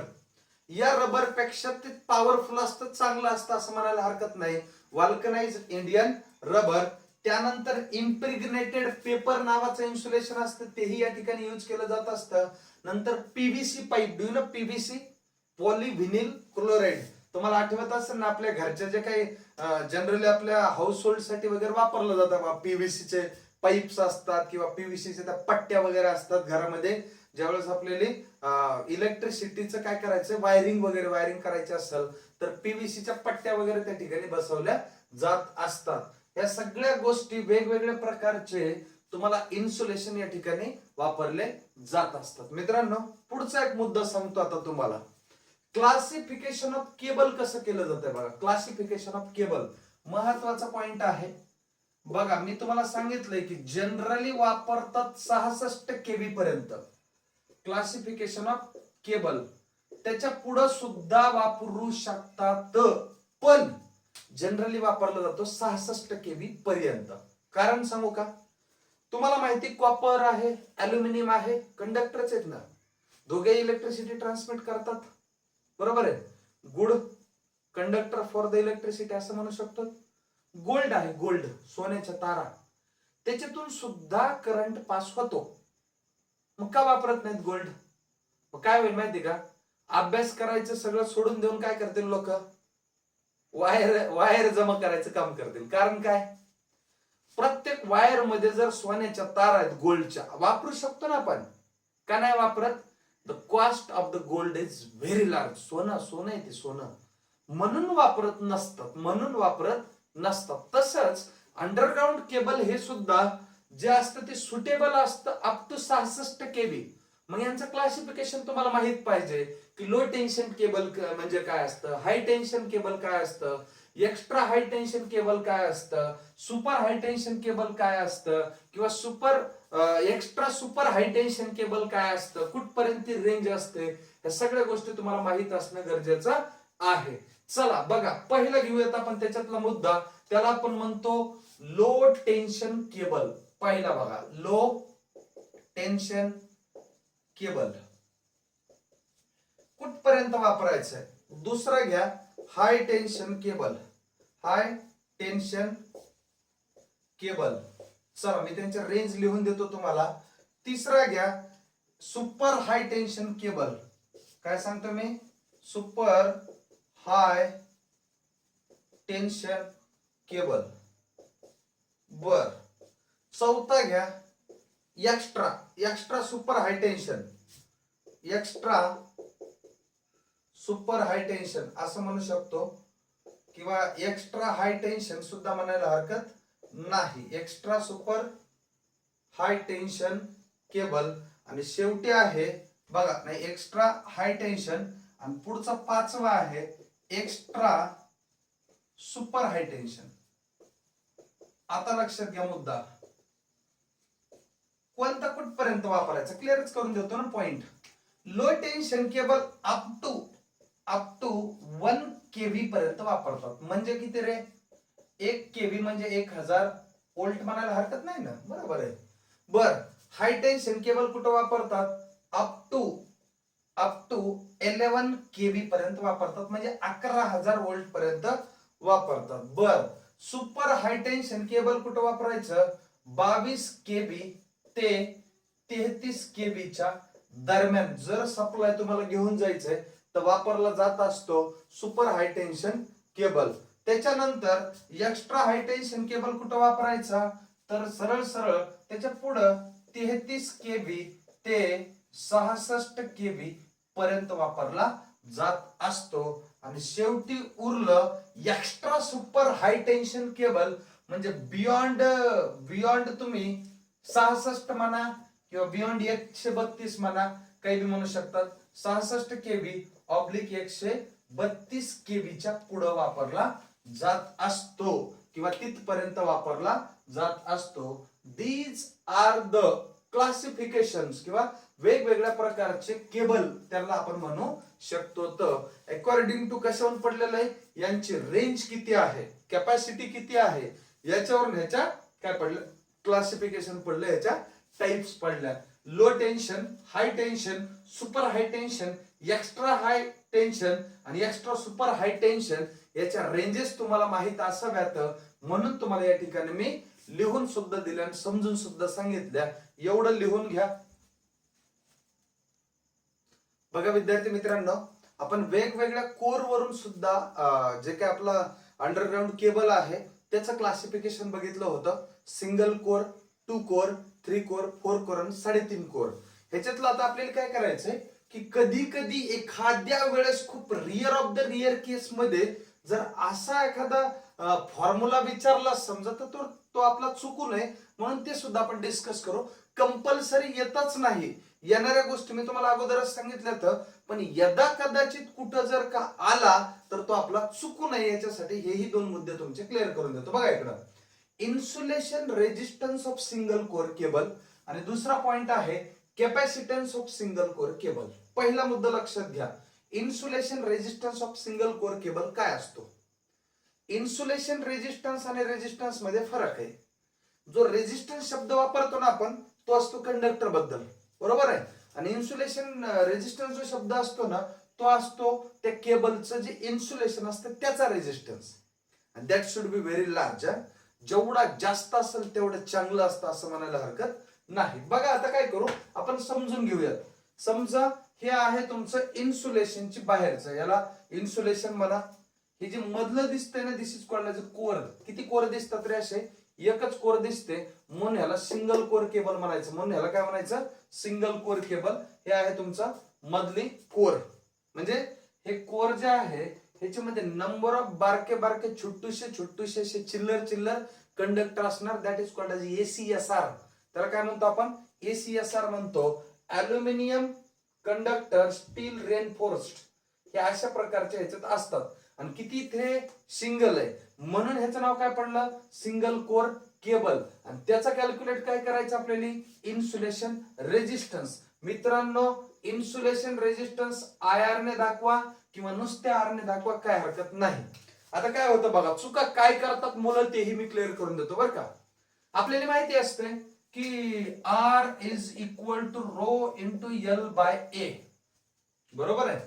या रबर पेक्षा ते पॉवरफुल असतं, चांगलं असतं असं म्हणायला हरकत नाही, व्हॅल्कनाइज्ड इंडियन रबर. त्यानंतर इम्प्रिग्नेटेड पेपर नावाचं इन्सुलेशन असतं, तेही या ठिकाणी यूज केलं जात असतं. नंतर PVC pipe, do know PVC, polyvinyl chloride, तुम्हाला आठवत असेल ना आपल्या घरच्या जे काही जनरली आपल्या हाऊस होल्ड साठी वगैरे वापरलं जातं, पीव्हीसीचे पाईप्स असतात किंवा पीव्हीसीचे त्या पट्ट्या वगैरे असतात घरामध्ये. ज्यावेळेस आपल्याला इलेक्ट्रिसिटीचं काय करायचं, वायरिंग वगैरे वायरिंग करायची असेल तर पीव्हीसीच्या पट्ट्या वगैरे त्या ठिकाणी बसवल्या जात असतात. या सगळ्या गोष्टी वेगवेगळ्या प्रकारचे तुम्हाला इन्सुलेशन या ठिकाणी वापरले जात असतात. मित्रांनो, पुढचा एक मुद्दा सांगतो आता तुम्हाला, क्लासिफिकेशन ऑफ केबल कसं केलं जातं. बघा, क्लासिफिकेशन ऑफ केबल महत्वाचा पॉइंट आहे. बघा, मी तुम्हाला सांगितलंय की जनरली वापरतात 66 केबी पर्यंत क्लासिफिकेशन ऑफ केबल, त्याच्या पुढे सुद्धा वापरू शकतात, पण जनरली वापरला जातो 66 केबी पर्यंत. कारण सांगू का, तुम्हाला माहिती कॉपर आहे, अल्युमिनियम आहे, कंडक्टरच आहेत ना, दोघे इलेक्ट्रिसिटी ट्रान्समिट करतात, बरोबर आहे. Good conductor for the electricity असं म्हणू शकतो. गोल्ड आहे, गोल्ड सोन्याच्या तारा, त्याच्यातून सुद्धा करंट पास होतो. मग का वापरत नाहीत गोल्ड? मग काय होईल माहिती का, अभ्यास करायचं सगळं सोडून देऊन काय करतील लोक, वायर वायर जमा करायचं काम करतील. कारण काय, प्रत्येक वायर मध्ये जर सोन्याच्या तार आहेत गोल्डच्या, वापरू शकतो ना आपण, का नाही वापरत? The cost of the gold is very large. सोनं सोनं आहे ते सोनं, म्हणून वापरत नसतात, म्हणून वापरत नसतात. तसंच अंडरग्राऊंड केबल हे सुद्धा जे असतं ते सुटेबल असतं अप टू 66 केबी. मग यांचं क्लासिफिकेशन तुम्हाला माहित पाहिजे की लो टेन्शन केबल म्हणजे काय असतं, हाय टेन्शन केबल काय असतं, एक्स्ट्रा हाय टेन्शन केबल काय असतं, सुपर हाय टेन्शन केबल काय असतं, किंवा एक्स्ट्रा सुपर हाय टेन्शन केबल काय असतं, कुठपर्यंत रेंज असते, या सगळ्या गोष्टी तुम्हाला माहित असणं गरजेचं आहे. चला बघा, पहिला घेऊयात आपण त्याच्यातला मुद्दा, त्याला आपण म्हणतो लो टेन्शन केबल. पहिला बघा, लो टेन्शन केबल कुठपर्यंत वापरायचं आहे. दुसरा घ्या, हाय टेन्शन केबल, हाय टेन्शन केबल. चला मी त्यांच्या रेंज लिहून देतो तुम्हाला. तिसरा घ्या, सुपर हाय टेन्शन केबल. काय सांगतो मी, सुपर हाय टेन्शन केबल. बर, चौथा घ्या, एक्स्ट्रा सुपर हाय टेन्शन, एक्स्ट्रा सुपर हाय टेन्शन असं म्हणू शकतो, किंवा एक्स्ट्रा हाय टेन्शन सुद्धा म्हणायला हरकत नाही. एक्स्ट्रा सुपर हाय टेन्शन केबल. आणि शेवटी आहे बघा, नाही एक्स्ट्रा हाय टेन्शन, आणि पुढचा पाचवा आहे एक्स्ट्रा सुपर हाय टेन्शन. आता लक्षात घ्या मुद्दा, कोणता कुठपर्यंत वापरायचा क्लिअरच करून देतो ना point. Low tension cable up to 1 KV पर्यंत वापरतात. म्हणजे किती रे, 1 केव्ही म्हणजे 1000 वोल्ट म्हणायला हरकत नाही ना, बरोबर आहे. बर, हाय टेन्शन केबल कुठं वापरतात, अप टू 11 केव्ही पर्यंत वापरतात, म्हणजे 11000 वोल्ट पर्यंत वापरतात. बर, सुपर हाय टेन्शन केबल कुठं वापरायचं, 22 केबी ते 33 केबीच्या दरम्यान जर सप्लाय तुम्हाला घेऊन जायचंय तर वापरला जात असतो सुपर हाय टेन्शन केबल. त्याच्यानंतर एक्स्ट्रा हाय टेन्शन केबल कुठं वापरायचा, तर सरळ सरळ त्याच्या पुढं 33 केबी ते 66 केबी पर्यंत वापरला जात असतो. आणि शेवटी उरलं एक्स्ट्रा सुपर हाय टेन्शन केबल, म्हणजे बियॉन्ड तुम्ही 66 म्हणा किंवा बियॉन्ड 132 म्हणा, काही बी म्हणू शकतात. 66 केबी ऑब्लिक 132 केबीच्या पुढे वापरला जात असतो किंवा तिथपर्यंत वापरला जात असतो. दीज आर द क्लासिफिकेशन्स किंवा वेगवेगळ्या प्रकारचे केबल त्याला आपण म्हणू शकतो. तर अकॉर्डिंग टू कशावरून पडलेलं आहे, यांची रेंज किती आहे, कॅपॅसिटी किती आहे, याच्यावरून ह्याच्या काय पडलं, क्लासिफिकेशन पडलं, ह्याच्या टाइप्स पडल्या. लो टेन्शन, हाय टेन्शन, सुपर हाय टेन्शन, एक्स्ट्रा हाय टेन्शन आणि एक्स्ट्रा सुपर हाय टेन्शन याच्या रेंजेस तुम्हाला माहित असाव्यात म्हणून तुम्हाला या ठिकाणी मी लिहून सुद्धा दिल्या आणि समजून सुद्धा सांगितल्या. एवढं लिहून घ्या. बघा विद्यार्थी मित्रांनो, आपण वेगवेगळ्या कोर वरून सुद्धा जे काय आपला अंडरग्राउंड केबल आहे त्याचं क्लासिफिकेशन बघितलं होतं. Single core, 2 core, 3 core, 4 core आणि 3.5 कोर. ह्याच्यातलं आता आपल्याला काय करायचंय की कधी कधी एखाद्या वेळेस खूप रिअर ऑफ द रिअर केस मध्ये जर असा एखादा फॉर्म्युला विचारला समजा तर तो आपला चुकू नये म्हणून ते सुद्धा आपण डिस्कस करू. कंपल्सरी येतच नाही, येणाऱ्या गोष्टी मी तुम्हाला अगोदरच सांगितल्या, पण यदा कदाचित कुठं जर का आला तर तो आपला चुकू नये याच्यासाठी हेही 2 मुद्दे तुमचे क्लिअर करून देतो. बघा इकडं, insulation resistance of single core cable आणि दुसरा पॉइंट आहे capacitance of single core cable. पहिला मुद्दा लक्षात घ्या, insulation resistance of single core cable काय असतो. इन्सुलेशन रेजिस्टन्स आणि रेजिस्टन्स मध्ये फरक आहे. जो रेजिस्टन्स शब्द वापरतो ना आपण तो असतो कंडक्टर बद्दल, बरोबर आहे. आणि इन्सुलेशन रेजिस्टन्स जो शब्द असतो ना तो असतो त्या केबलचं जे इन्सुलेशन असतं त्याचा रेजिस्टन्स. आणि that should be very large. जेवढा जास्त असेल तेवढं चांगलं असतं असं म्हणायला हरकत नाही. बघा आता काय करू आपण समजून घेऊयात. समजा हे आहे तुमचं इन्सुलेशनची बाहेरचं, याला इन्सुलेशन म्हणा. हे जे मधलं दिसतंय ना दिस इज कॉल्ड कोर. किती कोर दिसतात रे असे, एकच कोर दिसते म्हणून ह्याला सिंगल कोर केबल म्हणायचं. म्हणून ह्याला काय म्हणायचं, सिंगल कोर केबल. हे आहे तुमचा मधली कोर. म्हणजे हे कोर जे आहे ह्याच्यामध्ये नंबर ऑफ बारके बारके छोटूशे असे चिल्लर कंडक्टर असणार. That is called as ACSR. त्याला काय म्हणतो आपण, ACSR म्हणतो. Aluminium conductor steel reinforced. हे अशा प्रकारच्या ह्याच्यात असतात. आणि किती इथे सिंगल आहे म्हणून ह्याचं नाव काय पडलं, सिंगल कोर केबल. आणि त्याचा कॅल्क्युलेट काय करायचं आपल्याला, इन्सुलेशन रेजिस्टन्स. मित्रांनो इन्सुलेशन रेजिस्टन्स IR ने दाखवा किंवा नुसत्या R ने दाखवा, काय हरकत नाही. आता काय होतं बघा, चुका काय करतात मुलं तेही मी क्लिअर करून देतो बरं का. आपल्याला माहिती असते की R is equal to rho into L/A, बरोबर आहे.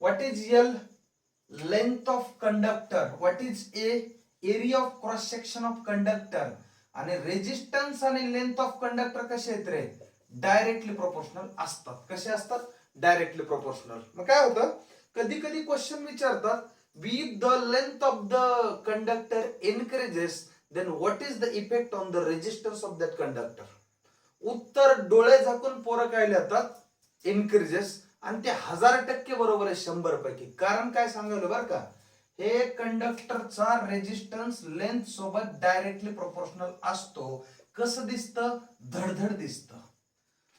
What is L, length of conductor. What is A, area of cross section of conductor. आणि रेजिस्टन्स आणि लेंथ ऑफ कंडक्टर कसे आहेत रे, डायरेक्टली प्रोपोर्शनल असतात. कसे असतात, डायरेक्टली प्रोपोर्शनल. मग काय होतं, कधी कधी क्वेश्चन विचारतात, with the length of the conductor increases then what is the effect on the resistance of that conductor. उत्तर डोळे झाकून पोरं काय लिहितात, इनक्रीजेस. आणि ते 1000% बरोबर आहे 100 पैकी. कारण काय सांगायला बरं का, हे कंडक्टरचा रेजिस्टन्स लेंथ सोबत डायरेक्टली प्रोपोर्शनल असतो. कसं दिसतं, धडधड दिसतं.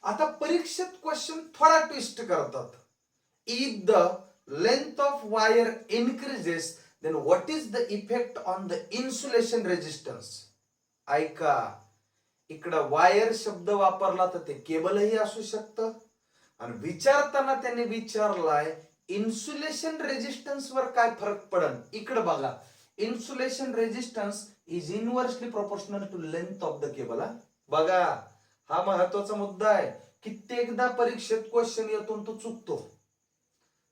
आता परीक्षेत क्वेश्चन थोडा ट्विस्ट करतात. If the length of wire increases then what is the effect on the insulation resistance. ऐका, इकडं वायर शब्द वापरला तर ते केबलही असू शकतं. आणि विचारताना त्यांनी विचारलाय इन्सुलेशन रेजिस्टन्स वर काय फरक पडल. इकडे बघा, insulation resistance is inversely proportional to length of the cable. बघा हा महत्वाचा मुद्दा आहे. कित्येकदा परीक्षेत क्वेश्चन येतो तो चुकतो.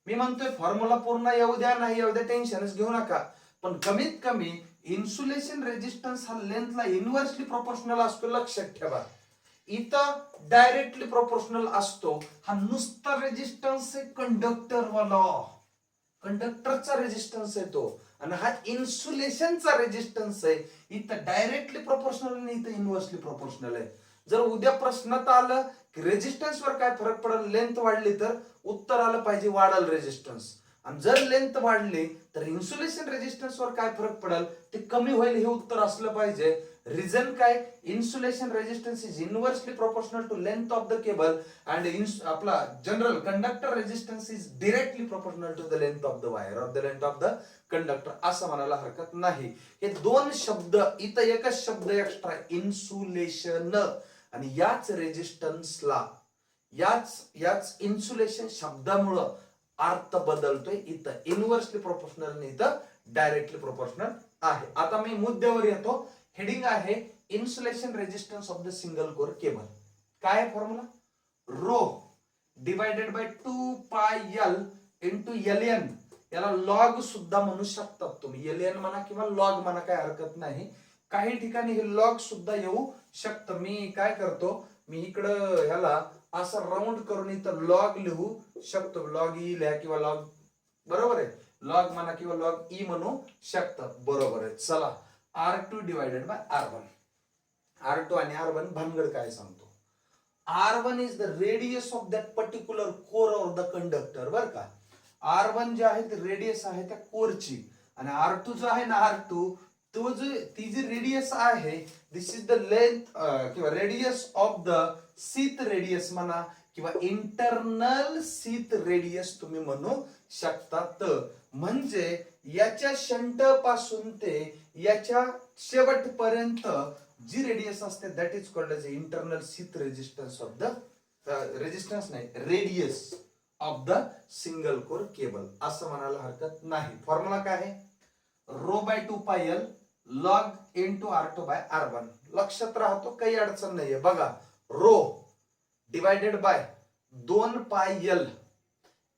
मी म्हणतोय फॉर्म्युला पूर्ण येऊ द्या, नाही येऊ द्या टेन्शनच घेऊ नका, पण कमीत कमी इन्सुलेशन रेजिस्टन्स हा लेंथला इनवर्सली प्रोपोर्शनल असतो, लक्षात ठेवा. इथं डायरेक्टली प्रोपोर्शनल असतो. हा नुसता रेजिस्टन्स आहे कंडक्टर वाला, कंडक्टरचा रेजिस्टन्स आहे तो, आणि हा इन्सुलेशनचा रेजिस्टन्स आहे. इथं डायरेक्टली प्रोपोर्शनल आणि इथं इनव्हर्सली प्रोपोर्शनल आहे. जर उद्या प्रश्नात आलं की रेजिस्टन्स वर काय फरक पडेल, लेंथ वाढली तर उत्तर आलं पाहिजे वाढल रेजिस्टन्स, आणि जर लेंथ वाढली तर इन्सुलेशन रेजिस्टन्स वर काय फरक पडेल, ते कमी होईल, हे उत्तर असलं पाहिजे. रिझन काय, insulation resistance is inversely proportional to length of the cable and आपला general conductor resistance is directly proportional to the length of the wire or the length of the conductor, असं म्हणायला हरकत नाही. हे दोन शब्द, इथं एकच शब्द एक्स्ट्रा, इन्सुलेशन, आणि याच रेजिस्टन्सला, याच इन्सुलेशन शब्दामुळं अर्थ बदलतोय. इथं इनव्हर्सली प्रोपोर्शनल आणि इथं डायरेक्टली प्रोपोर्शनल आहे. आता मी मुद्द्यावर येतो. हेडिंग आहे insulation resistance of the single core cable. काय आहे formula, row divided by 2 pi L into LN. याला लॉग सुद्धा म्हणू शकतात तुम्ही, LN म्हणा किंवा लॉग म्हणा, काय हरकत नाही. काही ठिकाणी हे लॉग सुद्धा येऊ शकतं. मी काय करतो, मी इकडं ह्याला असं राऊंड करून इथं लॉग लिहू शकतो. लॉग ई लिहा किंवा लॉग, बरोबर आहे, लॉग म्हणा किंवा लॉग ई म्हणू शकतात, बरोबर आहे. चला, R2 divided by R1. R2 आणि R1 भानगड काय सांगतो. R1 is the radius of that particular core of the conductor, बर का. R1 जे आहे ते रेडियस आहे त्या कोरची, आणि R2 जो आहे ना, R2 तो जो ती जी रेडियस आहे, दिस इज द लेंथ किंवा radius of the sheath radius म्हणा किंवा इंटरनल सीथ रेडियस तुम्ही म्हणू शकतात. म्हणजे याच्या शंट पासून ते याच्या शेवटपर्यंत जी रेडियस असते that is called as internal sheath resistance of the resistance नाही, radius of the single core cable, असं म्हणायला हरकत नाही. फॉर्म्युला काय आहे, row bye 2 pi L log into R2 by R1. लक्षात राहतो, काही अडचण नाहीये. बघा, row divided by 2 pi L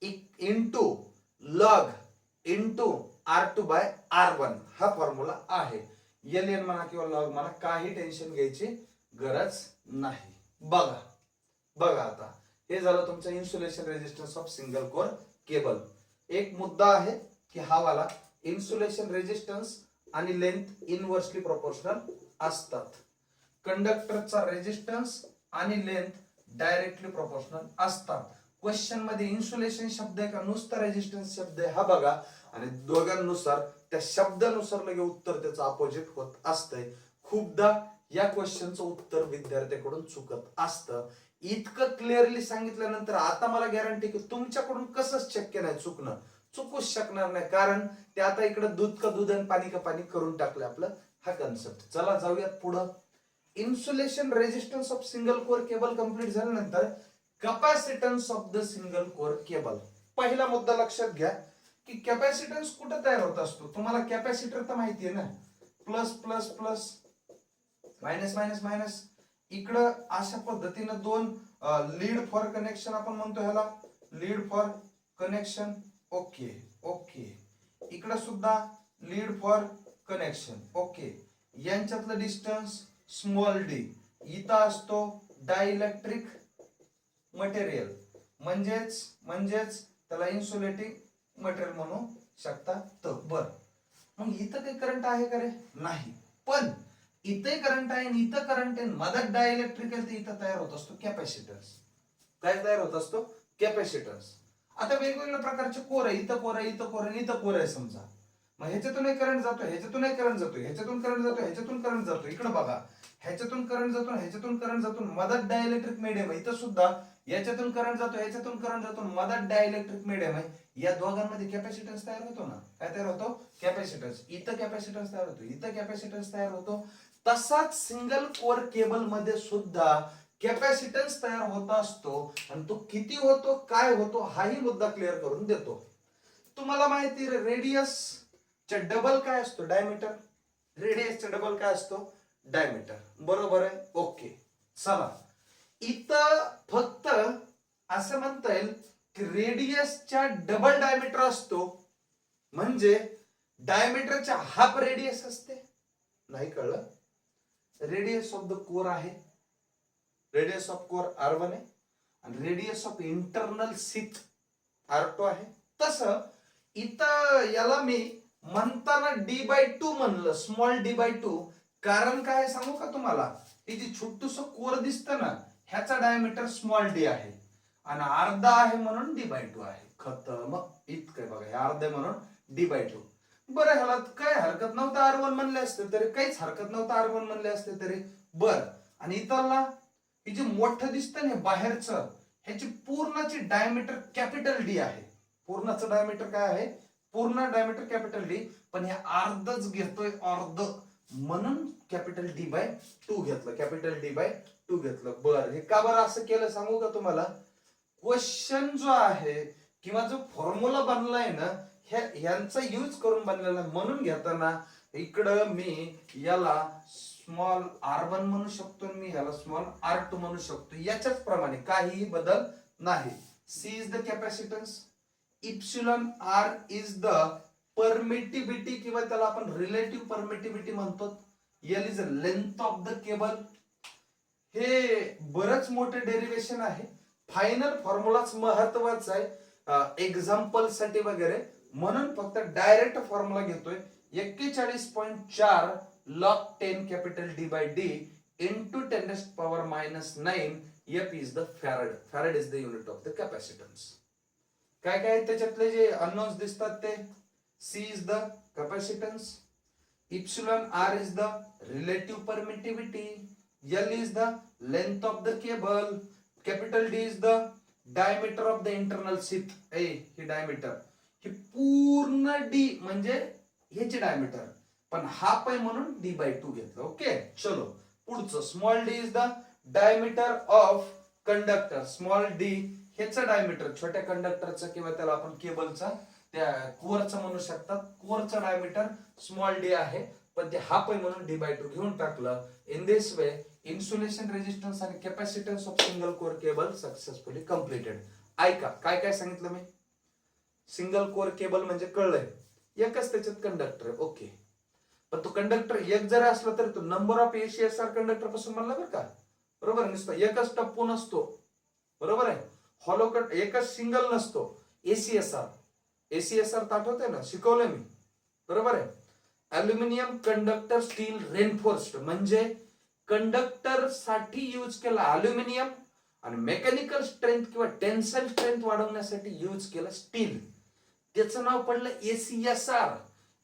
into log into R2 by R1 हा फॉर्म्युला आहे. LN म्हणा किंवा लॉग म्हणा, काही टेन्शन घ्यायची गरज नाही. बघा आता हे झालं तुमचं insulation resistance of single core cable. एक मुद्दा आहे की हा वाला इन्सुलेशन रेजिस्टन्स आणि लेंथ इनव्हर्सली प्रोपोर्शनल असतात. कंडक्टरचा रेजिस्टन्स आणि लेंथ डायरेक्टली प्रोपोर्शनल असतात. क्वेश्चन मध्ये इन्सुलेशन शब्द आहे का नुसता रेजिस्टन्स शब्द आहे, हा बघा, आणि दोघांनुसार त्या शब्दानुसार लगे उत्तर त्याचं अपोजिट होत असतंय. खूपदा या क्वेश्चनचं उत्तर विद्यार्थ्याकडून चुकत असतं. इतकं क्लिअरली सांगितल्यानंतर आता मला गॅरंटी की तुमच्याकडून कसंच शक्य नाही चुकणं, चुकूच शकणार नाही, कारण ते आता इकडे दूध का दूध आणि पाणी का पाणी करून टाकलं आपलं हा कन्सेप्ट. चला जाऊयात पुढं. Insulation resistance of single core cable complete झाल्यानंतर capacitance of the single core cable. पहिला मुद्दा लक्षात घ्या की कॅपॅसिटन्स कुठं तयार होत असतो. तुम्हाला कॅपॅसिटर तर माहितीये ना, plus plus plus minus minus minus. इकडं अशा पद्धतीनं दोन लीड फॉर कनेक्शन आपण म्हणतो ह्याला, lead for connection, okay okay. इकडं सुद्धा लीड फॉर कनेक्शन, ओके. यांच्यातलं डिस्टन्स स्मॉल डी. इथं असतो डायइलेक्ट्रिक मटेरियल, म्हणजेच त्याला इन्सुलेटिंग मटेरियल म्हणू शकता. तर बर, मग इथं काही करंट आहे का रे, नाही, पण इथे करंट आहे आणि इथं करंट आहे, मधात डायइलेक्ट्रिक आहे, तर इथं तयार होत असतो कॅपॅसिटन्स. काय तयार होत असतो, कॅपॅसिटन्स. आता वेगवेगळ्या प्रकारचे कोर आहे, इथं कोर आहे, इथं कोर आहे, इथं कोर आहे समजा. मग ह्याच्यातून करंट जातो, ह्याच्यातून करंट जातो, ह्याच्यातून करंट जातो, ह्याच्यातून करंट जातो. इकडे बघा, ह्याच्यातून करंट जातो, ह्याच्यातून करंट जातो, मधात डायइलेक्ट्रिक मीडियम आहे. इथं सुद्धा याच्यातून करंट जातो, ह्याच्यातून करंट जातो, मधात डायइलेक्ट्रिक मीडियम आहे. या दोघांमध्ये कॅपॅसिटन्स तयार होतो ना, काय तयार होतो, कॅपॅसिटन्स. इथं कॅपॅसिटन्स तयार होतो, इथं कॅपॅसिटन्स तयार होतो. तसाच सिंगल कोर केबल मध्ये सुद्धा कॅपॅसिटन्स तयार होत असतो, आणि तो किती होतो, काय होतो, हाही मुद्दा क्लिअर करून देतो. तुम्हाला माहिती रेडियस च्या डबल काय असतो, डायमीटर. रेडियसचा डबल काय असतो, डायमीटर, बरोबर आहे, ओके. चला, इथं फक्त असं म्हणता येईल की रेडियसच्या डबल डायमीटर असतो, म्हणजे डायमीटरच्या हाफ रेडियस असते. नाही कळलं, रेडियस ऑफ द कोर आहे, रेडियस ऑफ कोर R1 आहे आणि radius of internal sheath R2 आहे. तसं इथं याला मी म्हणताना d/2 म्हणलं, स्मॉल d/2. कारण काय सांगू का तुम्हाला, ही जी छोटूस कोर दिसतं ना, ह्याचा डायमीटर स्मॉल d आहे आणि अर्धा आहे म्हणून d/2 आहे. खतम, इतकं बघा, हे अर्धे म्हणून d/2. बरं, ह्याला काय हरकत नव्हतं R1 म्हणले असते तरी, काहीच हरकत नव्हतं R1 म्हणले असते तरी. बर, आणि इथला हे जे मोठं दिसतं ना बाहेरचं, ह्याची पूर्णची डायमीटर कॅपिटल D आहे. पूर्णचं डायमीटर काय आहे, पूर्ण डायमीटर कॅपिटल D, पण हे अर्धच घेतोय, अर्ध, म्हणून कॅपिटल D/2 घेतलं, कॅपिटल D/2 घेतलं. बर, हे का बरं असं केलं सांगू का तुम्हाला. क्वेश्चन जो आहे किंवा जो फॉर्म्युला बनलाय ना, ह्यांचा यूज करून बनलेला, म्हणून घेताना इकडं मी याला स्मॉल R1 म्हणू शकतो, मी याला स्मॉल R2 म्हणू शकतो. याच्याच प्रमाणे काहीही बदल नाही. C is the capacitance, epsilon R is the permittivity किंवा त्याला आपण रिलेटिव्ह परमिटिव्हिटी म्हणतो. L is the length of the cable. हे बरच मोठे डेरिवेशन आहे. फायनल फॉर्म्युलाच महत्वाचा आहे एक्झाम्पल साठी वगैरे, म्हणून फक्त डायरेक्ट फॉर्म्युला घेतोय. 41.4 log 10 capital D/D into 10⁻⁹ F is the farad. Farad is the unit of the capacitance. काय काय त्याच्यातले जे अननोन्स दिसतात ते, C is the capacitance, epsilon R is the relative permittivity, L is the length of the cable, capital D is the diameter of the internal sheath. हे diameter, हे पूर्ण D म्हणजे ह्याचे डायमीटर, पण हाफ आहे म्हणून D/2 घेतलं. Okay, चलो पुढचं. Small d is the diameter of conductor. Small d ह्याचं डायमीटर, छोट्या कंडक्टरचं किंवा त्याला आपण केबलचा, त्या कोरचं म्हणू शकतात, कोरचं डायमीटर स्मॉल d आहे, पण ते हाफ आहे म्हणून D/2 घेऊन टाकलं. In this way insulation resistance आणि capacitance of single core cable successfully completed. ऐका काय काय सांगितलं मी. सिंगल कोर केबल म्हणजे कळलंय, एकच त्याच्यात कंडक्टर आहे. ओके, पण तो कंडक्टर एक जरी असला तरी तो नंबर ऑफ ACSR कंडक्टर पासून म्हणला बरं का, बरोबर नुसतं एकच टप्पू नसतो, बरोबर आहे. हॉलो एकच सिंगल नसतो. ACSR आठवतंय ना, शिकवलंय मी, बरोबर आहे. अल्युमिनियम कंडक्टर स्टील रेनफोर्स्ड म्हणजे कंडक्टर साठी यूज केला अल्युमिनियम, आणि मेकॅनिकल स्ट्रेंथ किंवा टेन्साइल स्ट्रेंथ वाढवण्यासाठी यूज केलं स्टील. त्याचं नाव पडलं ACSR,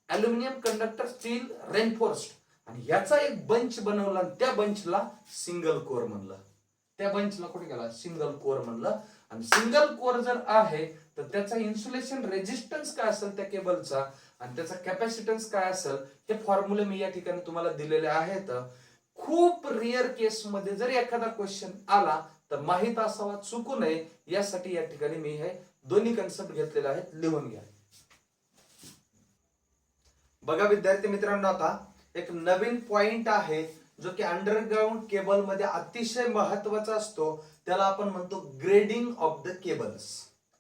aluminium conductor steel reinforced. आणि याचा एक बंच बनवला, त्या बंचला सिंगल कोर म्हणलं. त्या बंचला कुठे गेला, सिंगल कोर म्हणलं. आणि सिंगल कोर जर आहे तर त्याचा इन्सुलेशन रेजिस्टन्स काय असेल त्या केबलचा, आणि त्याचा कॅपॅसिटन्स काय असेल, हे फॉर्म्युले मी या ठिकाणी तुम्हाला दिलेले आहेत. खूप रिअर केस मध्ये जर एखादा क्वेश्चन आला तर माहित असावा, चुकू नये, यासाठी या ठिकाणी मी हे दोन्ही कन्सेप्ट घेतलेले आहेत, लिहून घ्या. बघा विद्यार्थी मित्रांनो, आता एक नवीन पॉइंट आहे जो की अंडरग्राउंड केबल मध्ये अतिशय महत्वाचा असतो, त्याला आपण म्हणतो ग्रेडिंग ऑफ द केबल्स.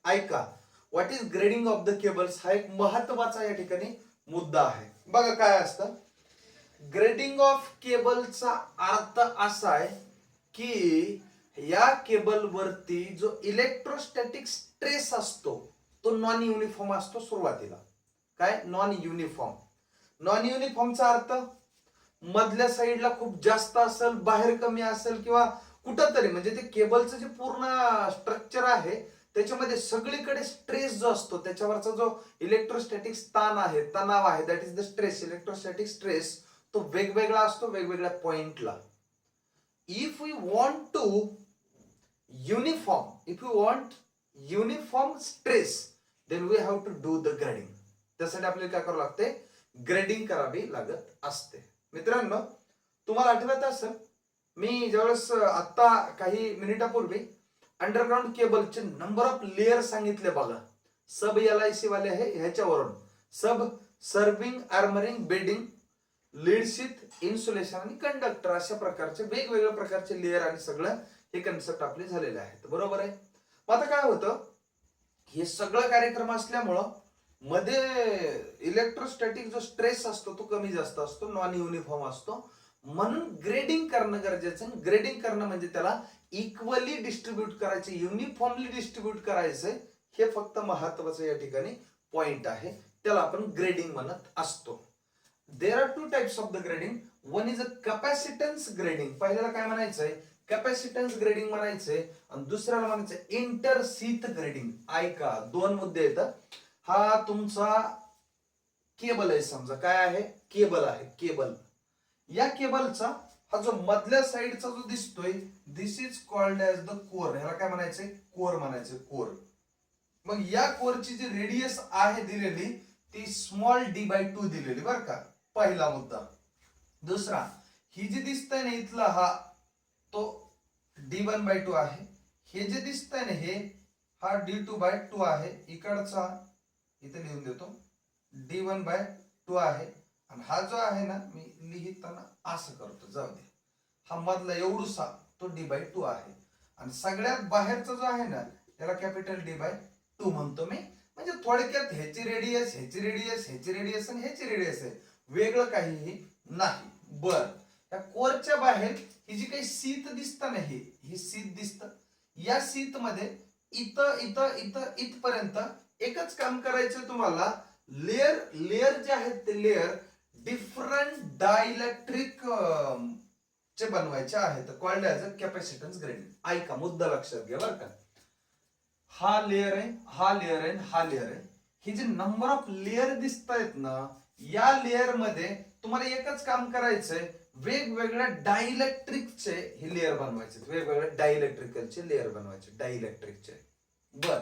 ऐका, what is grading of the cables, हा एक महत्वाचा या ठिकाणी मुद्दा आहे. बघा काय असतं ग्रेडिंग ऑफ केबलचा अर्थ असा आहे की या केबल वरती जो इलेक्ट्रोस्टॅटिक स्ट्रेस असतो तो नॉन युनिफॉर्म असतो सुरुवातीला. काय नॉन युनिफॉर्म, नॉन युनिफॉर्मचा अर्थ मधल्या साईडला खूप जास्त असेल, बाहेर कमी असेल, किंवा कुठंतरी, म्हणजे ते केबलचं जे पूर्ण स्ट्रक्चर आहे त्याच्यामध्ये सगळीकडे स्ट्रेस जो असतो, त्याच्यावरचा जो इलेक्ट्रोस्टॅटिक स्थान आहे, तणाव आहे, that is the stress, electrostatic stress, तो वेगवेगळा असतो वेगवेगळ्या पॉइंटला. If we want to uniform, if you want uniform stress, then we have to do the grading. त्यासाठी आपल्याला काय करावं लागते, ग्रेडिंग करावी लागत असते. मित्रांनो, तुम्हाला आठवत असेल मी ज्यावेळेस आता काही मिनिटापूर्वी अंडरग्राउंड केबलचे नंबर ऑफ लेअर सांगितले बघा. सब LIC वाले आहे ह्याच्यावरून, sub serving, armouring, bedding, lead sheath, insulation आणि कंडक्टर, अशा प्रकारचे वेगवेगळ्या प्रकारचे लेअर आणि सगळं हे कन्सेप्ट आपले झालेले आहेत, बरोबर आहे. आता काय होतं, हे सगळं कार्यक्रम असल्यामुळं मध्ये इलेक्ट्रोस्टॅटिक जो स्ट्रेस असतो तो कमी जास्त असतो, नॉन युनिफॉर्म असतो, म्हणून ग्रेडिंग करणं गरजेचं. ग्रेडिंग करणं म्हणजे त्याला इक्वली डिस्ट्रीब्यूट करायचे, युनिफॉर्मली डिस्ट्रीब्यूट करायचंय, हे फक्त महत्वाचं या ठिकाणी पॉइंट आहे. त्याला आपण ग्रेडिंग म्हणत असतो. There are two types of the grading. One is a capacitance grading. पहिल्याला काय म्हणायचंय? कॅपॅसिटन्स ग्रेडिंग म्हणायचंय. आणि दुसऱ्याला म्हणायचं इंटरसीथ ग्रेडिंग. ऐका, दोन मुद्दे येतात. हा तुमचा केबल आहे, समजा काय आहे? केबल आहे. केबल, या केबलचा हा जो मधल्या साईडचा जो दिसतोय, this is called as the core. ह्याला काय म्हणायचंय? कोर म्हणायचं, कोर. मग या कोरची जी रेडियस आहे दिलेली ती स्मॉल d/2 दिलेली, बरं का, पहिला मुद्दा. दुसरा, ही जी दिसतंय ना इथला हा, तो d1/2 आहे. हे जे दिसतंय ना हे, हा d2/2 आहे. इकडचा इथे लिहून देतो, d1/2 आहे. आणि हा जो आहे ना, मी लिहिताना असं करतो, जाऊ दे, हा मधला एवढूसा तो d/2 आहे. आणि सगळ्यात बाहेरचा जो आहे ना त्याला कॅपिटल d/2 म्हणतो मी. म्हणजे थोडक्यात ह्याची रेडियस, ह्याची रेडियस, ह्याची रेडियस आणि ह्याची रेडियस आहे, वेगळं काहीही नाही. बर, या कोरच्या बाहेर ही जी काही शीत दिसत ना, ही शीत दिसत. या शीत मध्ये इथं इथं इथं इथपर्यंत एकच काम करायचं तुम्हाला. लेयर जे आहेत ते लेयर डिफरंट डायइलेक्ट्रिक चे बनवायचे आहेत, called as a capacitance grading. ऐका, मुद्दा लक्षात घ्या बरं का. हा लेयर आहे, हा लेयर आहे, हा लेयर आहे. हे जे नंबर ऑफ लेयर दिसत आहेत ना, या लेयर मध्ये तुम्हाला एकच काम करायचंय, वेगवेगळ्या डायइलेक्ट्रिकचे हे लेयर बनवायचे, वेगवेगळ्या डायइलेक्ट्रिकलचे लेयर बनवायचे, डायइलेक्ट्रिकचे. बर,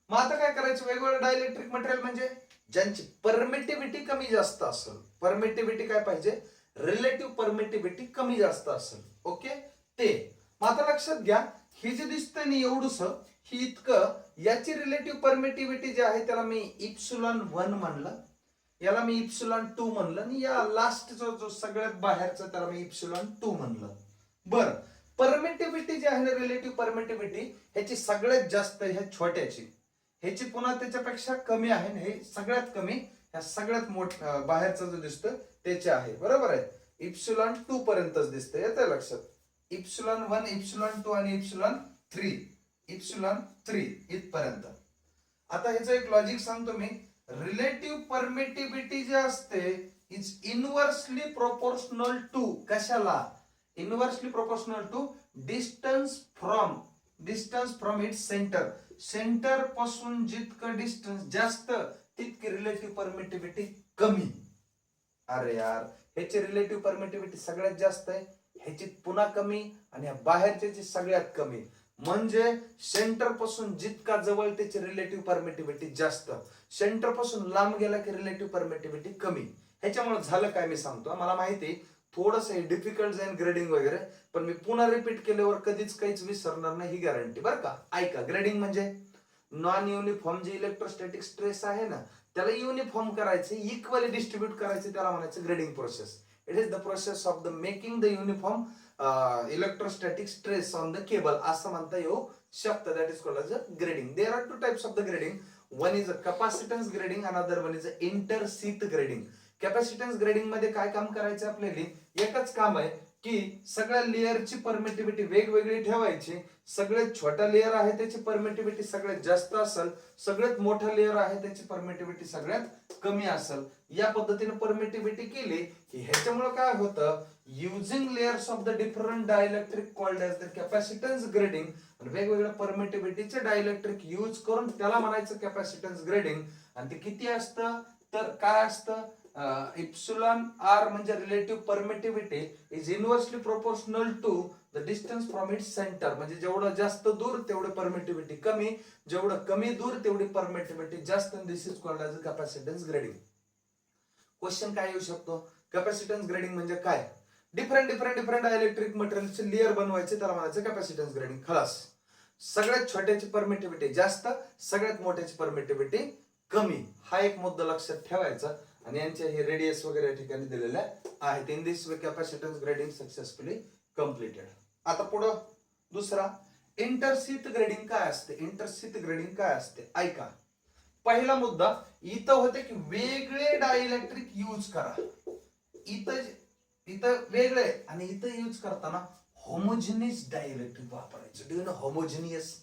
मग आता काय करायचं? वेगवेगळं डायइलेक्ट्रिक मटेरियल म्हणजे ज्यांची परमिटिव्हिटी कमी जास्त असेल. परमिटिव्हिटी काय पाहिजे? रिलेटिव्ह परमिटिव्हिटी कमी जास्त असेल. ओके, ते. मग आता लक्षात घ्या, हे जे दिसतंय ना एवढूस, ही इतकं, याची रिलेटिव्ह परमिटिव्हिटी जी आहे त्याला मी ε1 म्हणलं, याला मी ε2 म्हणलं, आणि या लास्ट जो सगळ्यात बाहेरचा त्याला मी ε2 म्हणलं. बर, परमिटिव्हिटी जी आहे ना, रिलेटिव्ह परमिटिव्हिटी, ह्याची सगळ्यात जास्त ह्या छोट्याची, ह्याची पुन्हा त्याच्यापेक्षा कमी आहे. हे सगळ्यात कमी ह्या सगळ्यात मोठा बाहेरचा जो दिसतोय त्याचे आहे. बरोबर आहे, ε2 पर्यंतच दिसतंय. येतंय लक्षात? ε1, ε2 आणि ε3 इथपर्यंत. आता ह्याचं एक लॉजिक सांगतो मी. रिलेटिव्ह परमिटिव्हिटी जे असते इज इनव्हर्सली प्रोपोर्शनल टू, कशाला? Inversely proportional to distance from its centre. Centre पासून जितकं डिस्टन्स जास्त तितकी रिलेटिव्ह परमिटिव्हिटी कमी. अरे यार, ह्याची रिलेटिव्ह परमिटिव्हिटी सगळ्यात जास्त आहे, ह्याची पुन्हा कमी, आणि बाहेरची सगळ्यात कमी. म्हणजे सेंटर पासून जितका जवळ त्याची रिलेटिव्ह परमिटिव्हिटी जास्त, सेंटर पासून लांब गेला की रिलेटिव्ह परमिटिव्हिटी कमी. ह्याच्यामुळे झालं काय मी सांगतो. मला माहिती थोडस डिफिकल्ट जाईल ग्रेडिंग वगैरे, पण मी पुन्हा रिपीट केल्यावर कधीच काहीच विसरणार नाही, ही गॅरंटी बरं का. ऐका, ग्रेडिंग म्हणजे नॉन युनिफॉर्म जे इलेक्ट्रोस्टॅटिक स्ट्रेस आहे ना त्याला युनिफॉर्म करायचे, इक्वली डिस्ट्रीब्यूट करायचे, त्याला म्हणायचं grading process. It is the process of the making the uniform electrostatic stress on the cable, असं म्हणता येऊ शकतं. That is called as a grading. There are two types of the grading. One is a capacitance grading, another one is a intersheath grading. Capacitance grading मध्ये काय काम करायचं आपल्याला? एकच काम आहे की सगळ्या लेअरची परमिटिव्हिटी वेगवेगळी ठेवायची. सगळ्यात छोटा लेअर आहे त्याची परमिटिव्हिटी सगळ्यात जास्त असेल, सगळ्यात मोठा लेअर आहे त्याची परमिटिव्हिटी सगळ्यात कमी असेल. या पद्धतीने परमिटिव्हिटी केली की ह्याच्यामुळे काय होतं? Using layers of the different dielectric called as the capacitance grading. वेगवेगळ्या परमिटिव्हिटीचे डायइलेक्ट्रिक यूज करून त्याला म्हणायचं कॅपॅसिटन्स ग्रेडिंग. आणि ते किती असतं? तर काय असतं? εr म्हणजे relative permittivity is inversely proportional to the distance from its centre. म्हणजे जेवढं जास्त दूर तेवढं परमिटिव्हिटी कमी, जेवढं कमी दूर तेवढी परमिटिव्हिटी जास्त. This is called as capacitance grading. Question काय येऊ शकतो? कॅपॅसिटन्स ग्रेडिंग म्हणजे काय? डिफरंट इलेक्ट्रिक मटेरियलचे लेअर बनवायचे, त्याला म्हणायचं कॅपॅसिटन्स ग्रेडिंग. खलास. सगळ्यात छोट्याची परमिटिव्हिटी जास्त, सगळ्यात मोठ्याची परमिटिव्हिटी कमी. हा एक मुद्दा लक्षात ठेवायचा. आणि यांचे हे रेडियस वगैरे या ठिकाणी दिलेले आहेत. In this way capacitance grading successfully completed. आता पुढं दुसरा, इंटरसीथ ग्रेडिंग काय असते? इंटरसीथ ग्रेडिंग काय असते? ऐका, पहिला मुद्दा इथं होते की वेगळे डायइलेक्ट्रिक यूज करा. इथं इथं वेगळं आहे आणि इथं यूज करताना होमोजिनियस डायइलेक्ट्रिक वापरायचं. Do you know homogeneous?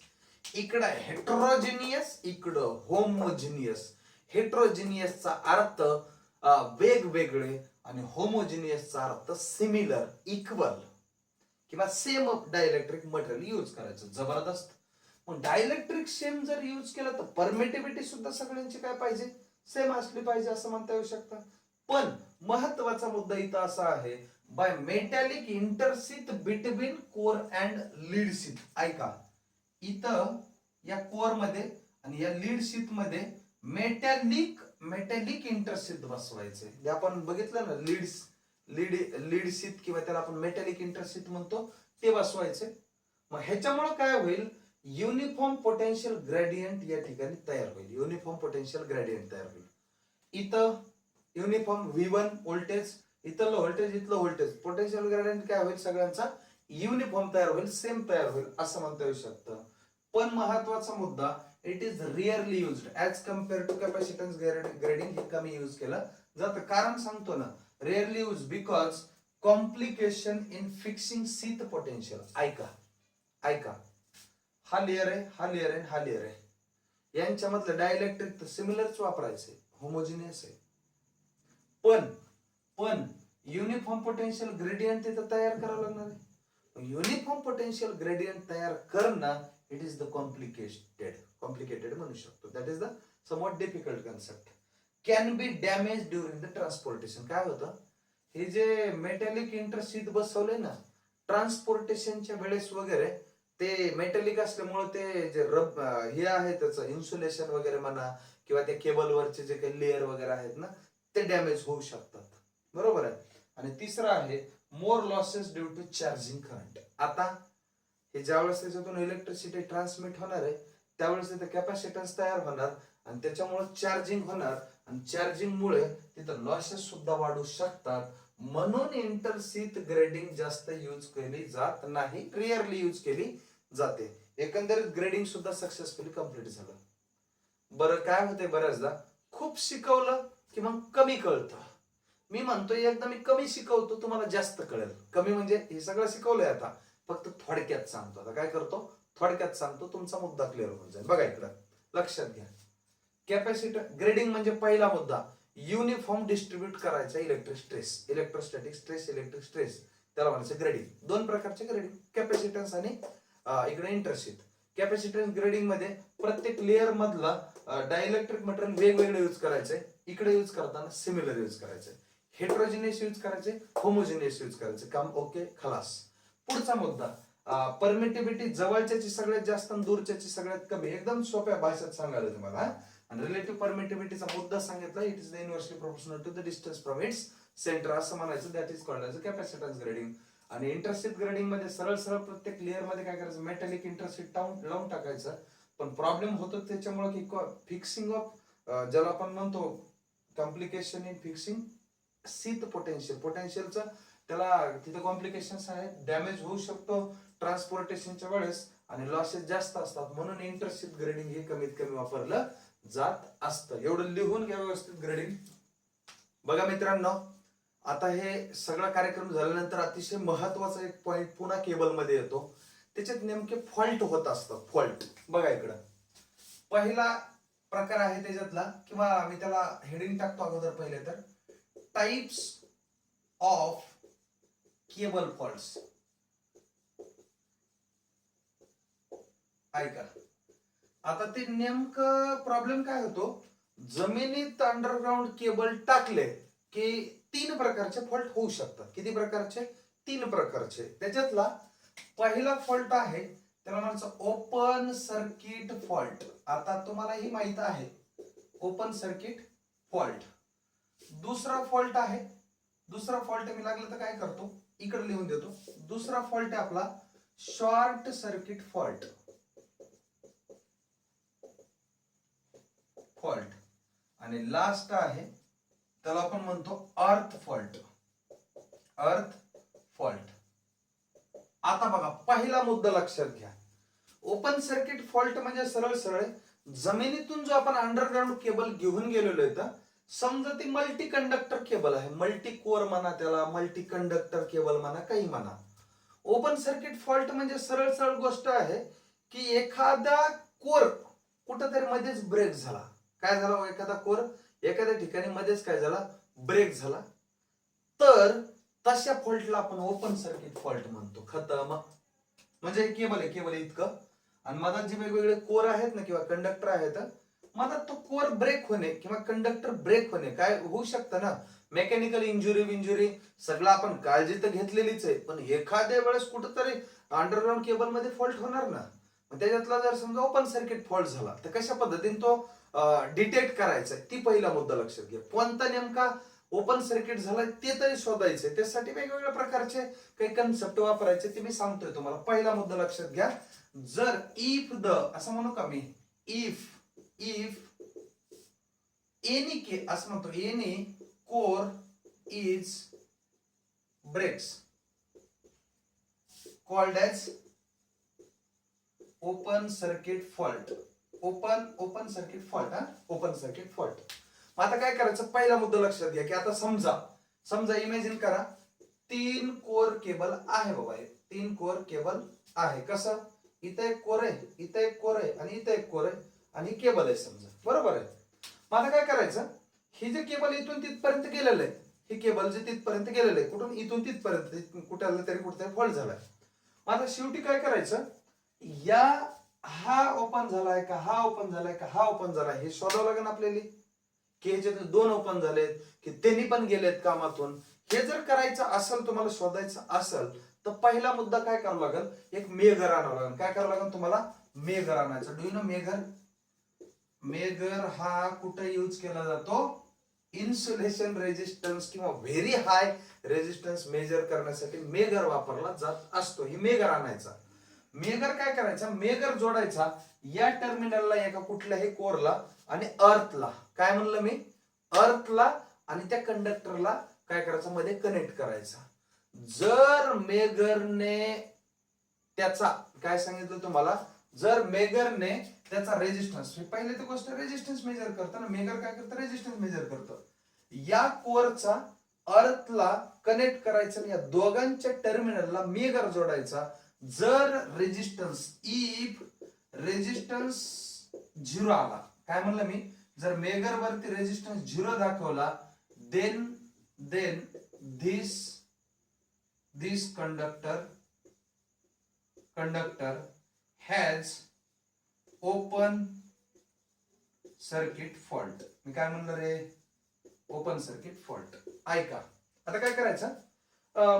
इकडं हेट्रोजिनियस, इकडं होमोजिनियस. हेट्रोजिनियसचा अर्थ वेगवेगळे आणि होमोजिनियसचा अर्थ सिमिलर, इक्वल किंवा सेम डायइलेक्ट्रिक मटेरियल यूज करायचं. जबरदस्त. मग डायइलेक्ट्रिक सेम जर यूज केलं तर परमिटिव्हिटी सुद्धा सगळ्यांची काय पाहिजे? सेम असली पाहिजे असं म्हणता येऊ शकतं. पण महत्वाचा मुद्दा इथं असा आहे, by metallic intersheath between core and lead sheath. ऐका, इथं या कोर मध्ये आणि या लीड शीथ मध्ये मेटॅलिक इंटरशीथ बसवायचे. जे आपण बघितलं ना, लीड शीथ किंवा त्याला आपण मेटॅलिक इंटरशीथ म्हणतो, ते बसवायचे. मग ह्याच्यामुळे काय होईल? युनिफॉर्म पोटेन्शियल ग्रेडियंट या ठिकाणी तयार होईल. युनिफॉर्म पोटेन्शियल ग्रेडियंट तयार होईल. इथं युनिफॉर्म V1 व्होल्टेज, इथलं व्होल्टेज, इथलं व्होल्टेज, पोटेन्शियल ग्रेडियंट काय होईल? सगळ्यांचा युनिफॉर्म तयार होईल, सेम तयार होईल असं म्हणता येऊ शकतं. पण महत्वाचा मुद्दा, it is rarely used as compared to capacitance grading. हे कमी यूज केलं जातं. कारण सांगतो ना, rarely use because complication in fixing sheath potential. ऐका, हा लेअर आहे, हा लेअर आहे, हा लेअर आहे. यांच्यामधलं डायइलेक्ट्रिक तर सिमिलरच वापरायचे, होमोजिनियस आहे. पण युनिफॉर्म पोटेन्शियल ग्रेडियंट तिथं तयार करावं लागणार आहे. युनिफॉर्म पोटेन्शियल ग्रेडियंट तयार करणं, इट इज द कॉम्प्लिकेटेड म्हणू शकतो. That is the somewhat difficult concept. Can be damage during the transportation. काय होतं? हे जे मेटॅलिक इंटरशीथ बसवले ना, ट्रान्सपोर्टेशनच्या वेळेस वगैरे ते मेटॅलिक असल्यामुळे ते जे हे आहे त्याचं इन्सुलेशन वगैरे म्हणा किंवा त्या केबलवरचे जे काही लेअर वगैरे आहेत ना, ते डॅमेज होऊ शकतात. बरोबर आहे. आणि तिसरं आहे more losses due to charging current. आता हे ज्यावेळेस त्याच्यातून इलेक्ट्रिसिटी ट्रान्समिट होणार आहे, त्यावेळेस तिथे कॅपॅसिटन्स तयार होणार आणि त्याच्यामुळे चार्जिंग होणार आणि चार्जिंगमुळे तिथं लॉसेस सुद्धा वाढू शकतात. म्हणून इंटरशीथ ग्रेडिंग जास्त यूज केली जात नाही, रिअरली यूज केली जाते. एकंदरीत ग्रेडिंग सुद्धा सक्सेसफुली कम्प्लीट झालं. बरं काय होते, बऱ्याचदा खूप शिकवलं की मग कमी कळतं. मी म्हणतोय एकदा मी कमी शिकवतो, तुम्हाला जास्त कळेल. कमी म्हणजे हे सगळं शिकवलंय, आता फक्त थोडक्यात सांगतो. आता काय करतो? थोडक्यात सांगतो, तुमचा मुद्दा क्लिअर होऊन जाईल. बघा इकडं, लक्षात घ्या. कॅपॅसिटर ग्रेडिंग म्हणजे पहिला मुद्दा, युनिफॉर्म डिस्ट्रीब्यूट करायचा electric stress, electrostatic stress, electric stress, त्याला म्हणायचं ग्रेडिंग. दोन प्रकारचे ग्रेडिंग, कॅपॅसिटन्स आणि इकडे इंटरशीथ. कॅपॅसिटन्स ग्रेडिंग मध्ये प्रत्येक लेअर मधला डायइलेक्ट्रिक मटेरियल वेगवेगळे यूज करायचे. इकडे यूज करताना सिमिलर यूज करायचे, हेट्रोजिनियस यूज करायचे, होमोजिनियस यूज करायचे. काम ओके, खलास. पुढचा मुद्दा, परमिटिव्हिटी जवळच्याची सगळ्यात जास्त आणि दूरच्याची सगळ्यात कमी. एकदम सोप्या भाषेत सांगायला तुम्हाला. आणि रिलेटिव्ह परमिटिव्हिटीचा मुद्दा सांगितला, it is the inversely proportional to the distance from its centre असं म्हणायचं. That is called as capacitance grading. आणि इंटरशीथ ग्रेडिंग मध्ये सरळ प्रत्येक लेअर मध्ये काय करायचं? मेटॅलिक इंटरशीथ लावून टाकायचं. पण प्रॉब्लेम होतो त्याच्यामुळे की फिक्सिंग ऑफ, ज्याला आपण म्हणतो कॉम्प्लिकेशन इन फिक्सिंग शीथ पोटेन्शियलचं, त्याला तिथे कॉम्प्लिकेशन्स आहेत, डॅमेज होऊ शकतो ट्रान्सपोर्टेशनच्या वेळेस आणि लॉसेस जास्त असतात. म्हणून इंटरशीथ ग्रेडिंग हे कमीत कमी वापरलं जात असतं. एवढं लिहून घ्या व्यवस्थित ग्रेडिंग. बघा मित्रांनो, आता हे सगळा कार्यक्रम झाल्यानंतर अतिशय महत्वाचा एक पॉइंट पुन्हा केबल मध्ये येतो. त्याच्यात नेमके फॉल्ट होत असतात. फॉल्ट बघा इकडं, पहिला प्रकार आहे त्याच्यातला, किंवा मी त्याला हेडिंग टाकतो अगोदर पहिले तर, टाइप्स ऑफ केबल फॉल्ट्स. ऐका, आता ते नेमकं प्रॉब्लेम काय होतो? जमिनीत अंडरग्राउंड केबल टाकले की 3 प्रकारचे फॉल्ट होऊ शकतात. किती प्रकारचे? 3 प्रकारचे. त्याच्यातला पहिला फॉल्ट आहे त्याला म्हणायचं ओपन सर्किट फॉल्ट. आता तुम्हाला ही माहित आहे, ओपन सर्किट फॉल्ट. दुसरा फॉल्ट आहे, दुसरा फॉल्ट मी लागलं तर काय करतो, इकडे लिहून देतो. दुसरा फॉल्ट आहे आपला शॉर्ट सर्किट फॉल्ट. आणि लास्ट आहे त्याला आपण म्हणतो अर्थ फॉल्ट. आता बघा, पहिला मुद्दा लक्षात घ्या. ओपन सर्किट फॉल्ट म्हणजे सरळ जमिनीतून जो आपण अंडरग्राउंड केबल घेऊन गेलेलो आहे, समजा ती मल्टी कंडक्टर केबल आहे, मल्टी कोर म्हणा त्याला, मल्टी कंडक्टर केबल म्हणा, काही म्हणा. ओपन सर्किट फॉल्ट म्हणजे सरळ सरळ गोष्ट आहे की एखादा कोर कुठंतरी मध्येच ब्रेक झाला. काय झाला? एखादा कोर एखाद्या ठिकाणी मध्येच काय झाला? ब्रेक झाला. तर तशा फॉल्टला आपण ओपन सर्किट फॉल्ट म्हणतो. खतम. म्हणजे केबल आहे, केबल इतकं, आणि मधात जे वेगवेगळे कोर आहेत ना किंवा कंडक्टर आहेत, मधात तो कोर ब्रेक होणे किंवा कंडक्टर ब्रेक होणे काय होऊ शकतं ना. मेकॅनिकल इंजुरी सगळं आपण काळजी तर घेतलेलीच आहे, पण एखाद्या वेळेस कुठंतरी अंडरग्राऊंड केबल मध्ये फॉल्ट होणार ना. त्याच्यातला जर समजा ओपन सर्किट फॉल्ट झाला तर कशा पद्धतीने तो डिटेक्ट करायचा, ती पहिला मुद्दा लक्षात घ्या. कोणता नेमका ओपन सर्किट झाला ते तरी शोधायचंय. त्यासाठी वेगवेगळ्या प्रकारचे काही कन्सेप्ट वापरायचे, ते मी सांगतोय तुम्हाला. पहिला मुद्दा लक्षात घ्या. जर इफ द असं म्हणू का मी, इफ एनी असं म्हणतो, any core is breaks called as open circuit fault. Open circuit fault. Open circuit fault. आता काय करायचं? पहिला मुद्दा लक्षात घ्या की आता समजा इमॅजिन करा 3 कोर केबल आहे बाबा. 3 कोर केबल आहे. कसं? इथं एक कोर आहे, इथं एक कोर आहे, आणि इथं एक कोर आहे, आणि केबल आहे समजा. बरोबर आहे. मग आता काय करायचं? हे जे केबल इथून तिथपर्यंत गेलेलं आहे, हे केबल जे तिथपर्यंत गेलेलं आहे, कुठून? इथून तिथपर्यंत, कुठे तरी कुठेतरी फॉल्ट झालाय. मग आता शेवटी काय करायचं? या हा ओपन झालाय का, हा ओपन झालाय का, हा ओपन झालाय, हे शोधावं लागेल आपल्याला. की ह्याच्यात 2 ओपन झालेत की त्यांनी पण गेलेत कामातून. हे जर करायचं असेल, तुम्हाला शोधायचं असेल, तर पहिला मुद्दा काय करावं लागेल? एक मेगर आणावं लागेल. काय करावं लागेल तुम्हाला? मेगर आणायचं. Do you know megger? Megger हा कुठे यूज केला जातो? इन्सुलेशन रेजिस्टन्स किंवा व्हेरी हाय रेजिस्टन्स मेजर करण्यासाठी मेगर वापरला जात असतो. ही मेगर आणायचा. मेगर काय करायचा? मेगर जोडायचा या टर्मिनलला, एका कुठल्याही कोरला आणि अर्थला. काय म्हणलं मी? अर्थला आणि त्या कंडक्टरला काय करायचं? मध्ये कनेक्ट करायचा. जर मेगरने त्याचा काय सांगितलं तुम्हाला? जर मेगरने त्याचा रेजिस्टन्स, पहिले तर गोष्ट रेजिस्टन्स मेजर करतो ना. मेगर काय करतं? रेजिस्टन्स मेजर करतं. या कोरचा अर्थला कनेक्ट करायचं आणि या दोघांच्या टर्मिनलला मेगर जोडायचा. जर रेजिस्टन्स, इफ रेजिस्टन्स 0 आला, काय म्हणलं मी? जर मेगर वरती रेजिस्टन्स 0 दाखवला, then this conductor has open circuit fault. मी काय म्हणलं रे? Open circuit fault. ऐका, आता काय करायचं?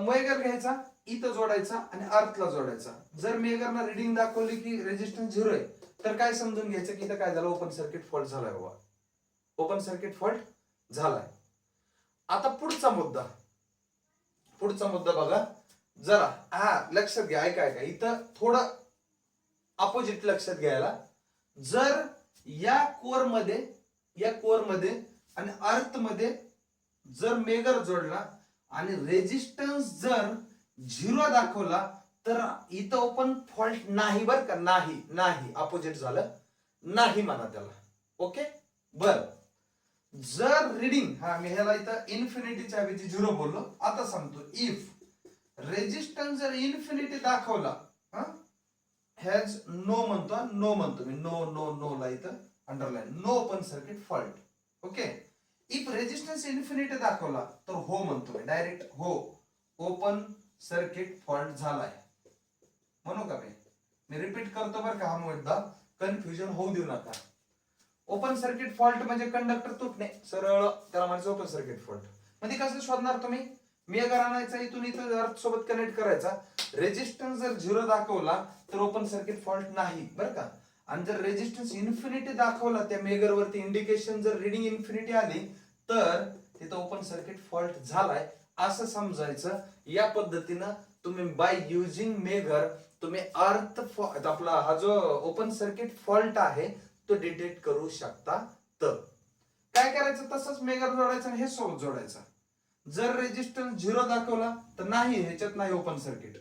मेगर घ्यायचा, इथं जोडायचा आणि अर्थला जोडायचा. जर मेगरना रिडिंग दाखवली की रेजिस्टन्स 0 आहे, तर काय समजून घ्यायचं की इथं काय झालं? ओपन सर्किट फॉल्ट झालाय बाबा. ओपन सर्किट फॉल्ट झालाय. आता पुढचा मुद्दा बघा जरा. लक्षात घ्या. ऐका, इथं थोडं अपोजिट लक्षात घ्यायला. जर या कोरमध्ये आणि अर्थ मध्ये जर मेगर जोडला आणि रेजिस्टन्स जर 0 दाखवला, तर इथं ओपन फॉल्ट नाही बर का. नाही अपोजिट झालं, नाही म्हणा त्याला. ओके. बर, जर रिडिंग, मी ह्याला इथं इन्फिनिटीच्या ऐवजी 0 बोललो, आता सांगतो. इफ रेजिस्टन्स जर इन्फिनिटी दाखवला, हॅज नो म्हणतो मी. नो ला इथं underline. No open circuit fault. Okay. If resistance infinity दाखवला तर हो म्हणतो मी डायरेक्ट. हो, ओपन सर्किट फॉल्ट झालाय म्हणू का मी रिपीट करतो बरं का. हा मुद्दा कन्फ्युजन होऊ देऊ नका. ओपन सर्किट फॉल्ट म्हणजे कंडक्टर तुटणे, सरळ त्याला म्हणायचं ओपन सर्किट फॉल्ट. म्हणजे कसं शोधणार तुम्ही? मेगर आणायचा, इथून इथं अर्थ सोबत कनेक्ट करायचा. रेजिस्टन्स जर 0 दाखवला तर ओपन सर्किट फॉल्ट नाही बरं का. आणि जर रेजिस्टन्स इन्फिनिटी दाखवला, त्या मेगर वरती इंडिकेशन जर रिडिंग इन्फिनिटी आली, तर तिथं ओपन सर्किट फॉल्ट झालाय असं समजायचं. या पद्धतीनं तुम्ही बाय युजिंग मेगर तुम्ही अर्थ आपला हा जो ओपन सर्किट फॉल्ट आहे तो डिटेक्ट करू शकता. तर काय करायचं? तसंच मेगर जोडायचं आणि हे सोबत जोडायचं. जर रेजिस्टन्स 0 दाखवला तर नाही, ह्याच्यात नाही ओपन सर्किट.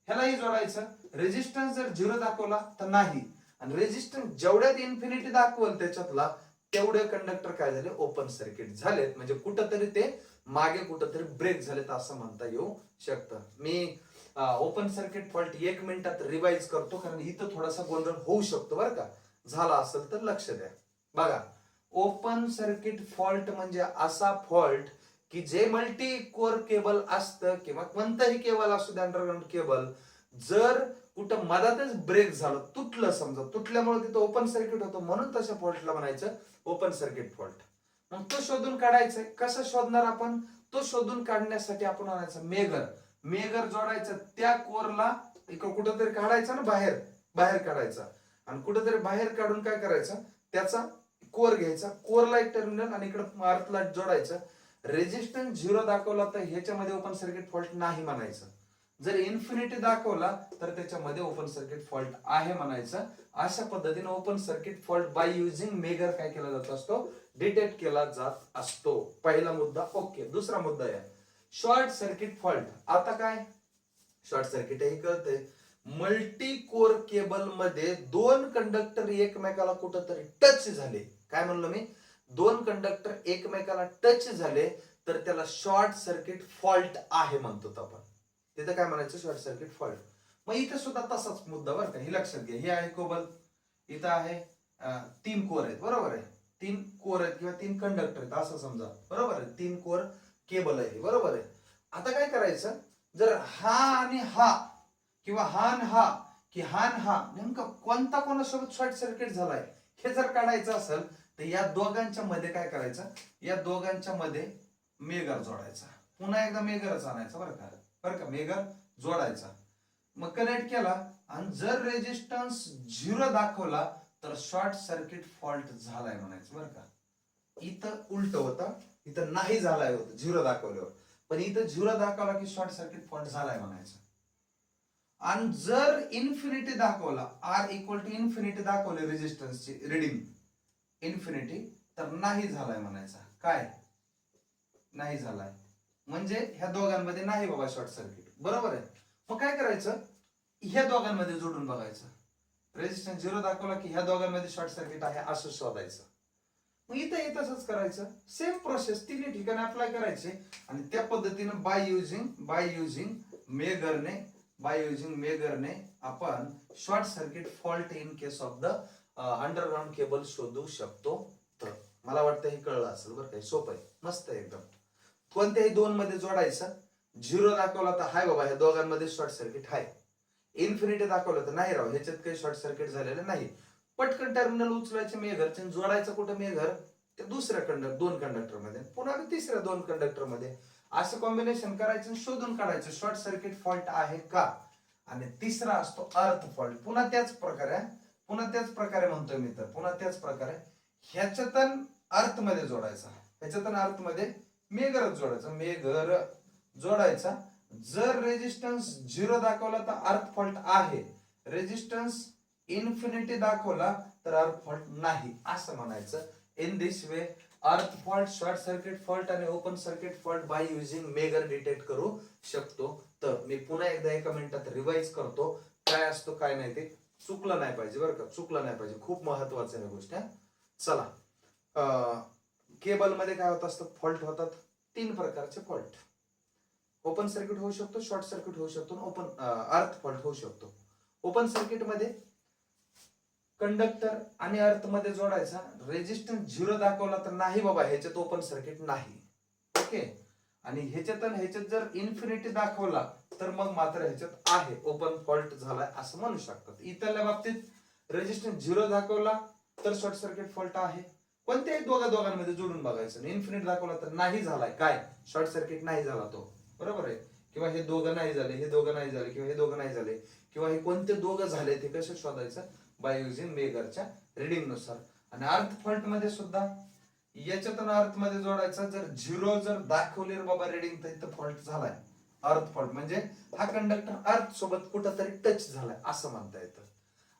ह्यालाही जोडायचं. रेजिस्टन्स जर 0 दाखवला तर नाही, आणि रेजिस्टन्स जेवढ्यात इन्फिनिटी दाखवल त्याच्यातला तेवढे कंडक्टर काय झाले, ओपन सर्किट झालेत, म्हणजे कुठंतरी ते मागे कुठंतरी ब्रेक झालेत असं म्हणता येऊ शकतं. मी ओपन सर्किट फॉल्ट 1 मिनिटात रिवाइज करतो, कारण इथं थोडासा गोंधळ होऊ शकतो बरं का. झाला असेल तर लक्ष द्या. बघा, ओपन सर्किट फॉल्ट म्हणजे असा फॉल्ट की जे मल्टी कोर केबल असतं किंवा कोणतंही केबल असू दे, अंडरग्राऊंड केबल, जर कुठं मधातच ब्रेक झालं, तुटलं, समजा तुटल्यामुळे तिथं ओपन सर्किट होतं, म्हणून तशा फॉल्टला म्हणायचं ओपन सर्किट फॉल्ट. मग तो शोधून काढायचा. कसं शोधणार आपण? तो शोधून काढण्यासाठी आपण म्हणायचं मेगर जोडायचं त्या कोरला, कुठंतरी काढायचा ना, बाहेर बाहेर काढायचा, आणि कुठंतरी बाहेर काढून काय करायचं, त्याचा कोर घ्यायचा, कोरला एक टर्मिनल आणि इकडे अर्थला जोडायचं. रेजिस्टन्स 0 दाखवला तर ह्याच्यामध्ये ओपन सर्किट फॉल्ट नाही म्हणायचं. जर इन्फिनिटी दाखवला तर त्याच्यामध्ये ओपन सर्किट फॉल्ट आहे म्हणायचं. अशा पद्धतीने open circuit fault by using megger काय केला जात असतो, डिटेक्ट केला जात असतो. पहिला मुद्दा ओके. दुसरा मुद्दा आहे शॉर्ट सर्किट फॉल्ट. आता काय शॉर्ट सर्किट हे कळतंय, मल्टी कोर केबल मध्ये दोन कंडक्टर एकमेकाला कुठंतरी टच झाले. काय म्हणलो मी? दोन कंडक्टर एकमेकाला टच झाले तर त्याला शॉर्ट सर्किट फॉल्ट आहे म्हणतो आपण. तिथं काय म्हणायचं, शॉर्ट सर्किट फॉल्ट. मग इथं सुद्धा तसाच मुद्दा बरं का, हे लक्षात घ्या. हे आहे कोबल, इथं आहे 3 कोर आहेत, बरोबर आहे. 3 कोर आहेत किंवा 3 कंडक्टर आहेत असं समजा, बरोबर आहे. 3 कोर केबल आहे, बरोबर आहे. आता काय करायचं, जर हा आणि हा किंवा हा आणि हा की हा आणि हा नेमका कोणता कोणासोबत शॉर्ट सर्किट झालाय हे जर काढायचं असेल तर या दोघांच्या मध्ये काय करायचं, या दोघांच्या मध्ये मेगर जोडायचा. पुन्हा एकदा मेगरच आणायचा बरं का, मेगर जोडायचा. मग कनेक्ट केला आणि जर रेजिस्टन्स 0 दाखवला तर शॉर्ट सर्किट फॉल्ट झालाय म्हणायचं बरं का. इथं उलट होतं, इथं नाही झालाय होतं 0 दाखवल्यावर, पण इथं 0 दाखवला की शॉर्ट सर्किट फॉल्ट झालाय म्हणायचं. आणि जर इन्फिनिटी दाखवला, आर इक्वल टू इन्फिनिटी दाखवले रेजिस्टन्सची रिडिंग इन्फिनिटी, तर नाही झालाय म्हणायचा. काय नाही झालाय म्हणजे ह्या दोघांमध्ये नाही बाबा शॉर्ट सर्किट, बरोबर आहे. मग काय करायचं, ह्या दोघांमध्ये जोडून बघायचं. रेजिस्टन्स 0 दाखवला की ह्या दोघांमध्ये शॉर्ट सर्किट आहे असं शोधायचं. मग इथं तसंच करायचं, सेम प्रोसेस तिन्ही ठिकाणी अप्लाय करायचे. आणि त्या पद्धतीनं बाय युजिंग मेगरने आपण short circuit fault in case of the underground cable शोधू शकतो. तर मला वाटतं हे कळलं असेल बरं का, सोपं आहे, मस्त आहे एकदम. कोणत्याही दोन मध्ये जोडायचं. 0 दाखवला तर हाय बाबा ह्या दोघांमध्ये शॉर्ट सर्किट आहे. इन्फिनिटी दाखवलं तर नाही राव, ह्याच्यात काही शॉर्ट सर्किट झालेलं नाही. पटकन टर्मिनल उचलायचे मेघरचे, जोडायचं कुठं मेघर, ते दुसऱ्या दोन कंडक्टर मध्ये, पुन्हा तिसऱ्या 2 कंडक्टर मध्ये, असं कॉम्बिनेशन करायचं, शोधून काढायचं शॉर्ट सर्किट फॉल्ट आहे का. आणि तिसरा असतो अर्थ फॉल्ट. पुन्हा त्याच प्रकारे म्हणतोय मी, तर पुन्हा त्याच प्रकारे ह्याच्यातून अर्थ मध्ये जोडायचा, ह्याच्यातून अर्थ मध्ये मेघरच जोडायचा, मेघर जोडायचा. जर रेजिस्टन्स 0 दाखवला तर अर्थ फॉल्ट आहे, रेजिस्टन्स इन्फिनिटी दाखवला तर अर्थ फॉल्ट नाही असं म्हणायचं. In this way earth fault, short circuit fault आणि open circuit fault by using megger detect करू शकतो. तर मी पुन्हा एकदा 1 मिनिटात रिवाइज करतो काय असतो काय नाही, ते चुकलं नाही पाहिजे बरं का, चुकलं नाही पाहिजे, खूप महत्वाचं आहे गोष्ट. चला, केबल मध्ये काय होत असतं, फॉल्ट होतात 3 प्रकारचे फॉल्ट. ओपन सर्किट होऊ शकतो, शॉर्ट सर्किट होऊ शकतो, अर्थ फॉल्ट होऊ शकतो. ओपन सर्किट मध्ये कंडक्टर आणि अर्थ मध्ये जोडायचा. रेजिस्टन्स 0 दाखवला तर नाही बाबा ह्याच्यात ओपन सर्किट नाही, ओके. आणि ह्याच्यात जर इन्फिनिटी दाखवला तर मग मात्र ह्याच्यात आहे, ओपन फॉल्ट झालाय असं म्हणू शकतात. इथल्या बाबतीत रेजिस्टन्स 0 दाखवला तर शॉर्ट सर्किट फॉल्ट आहे. कोणत्याही दोघांमध्ये जोडून बघायचं. इन्फिनिटी दाखवला तर नाही झालाय, काय शॉर्ट सर्किट नाही झाला तो, बरोबर आहे. किंवा हे दोघं नाही झाले, हे दोघं नाही झाले, किंवा हे दोघं नाही झाले, किंवा हे कोणते दोघं झाले ते कसं शोधायचं, बाय युजिंग मेगरच्या रिडिंग नुसार. आणि अर्थ फॉल्ट मध्ये सुद्धा याच्यातून अर्थ मध्ये जोडायचा. जर 0 जर दाखवले बाबा रिडिंग तर इथं फॉल्ट झालाय. अर्थ फॉल्ट म्हणजे हा कंडक्टर अर्थ सोबत कुठंतरी टच झालाय असं म्हणता येतं.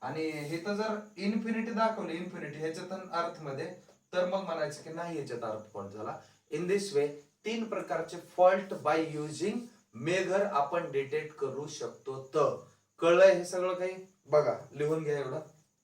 आणि हे तर जर इन्फिनिटी दाखवले, इन्फिनिटी ह्याच्यातून अर्थ मध्ये, तर मग म्हणायचं की नाही ह्याच्यात अर्थ फॉल्ट झाला. इन दिस वे 3 प्रकारचे फॉल्ट बाय युजिंग मेगर आपण डिटेक्ट करू शकतो. तर कळलंय हे सगळं काही, बघा लिहून घ्या एवढं.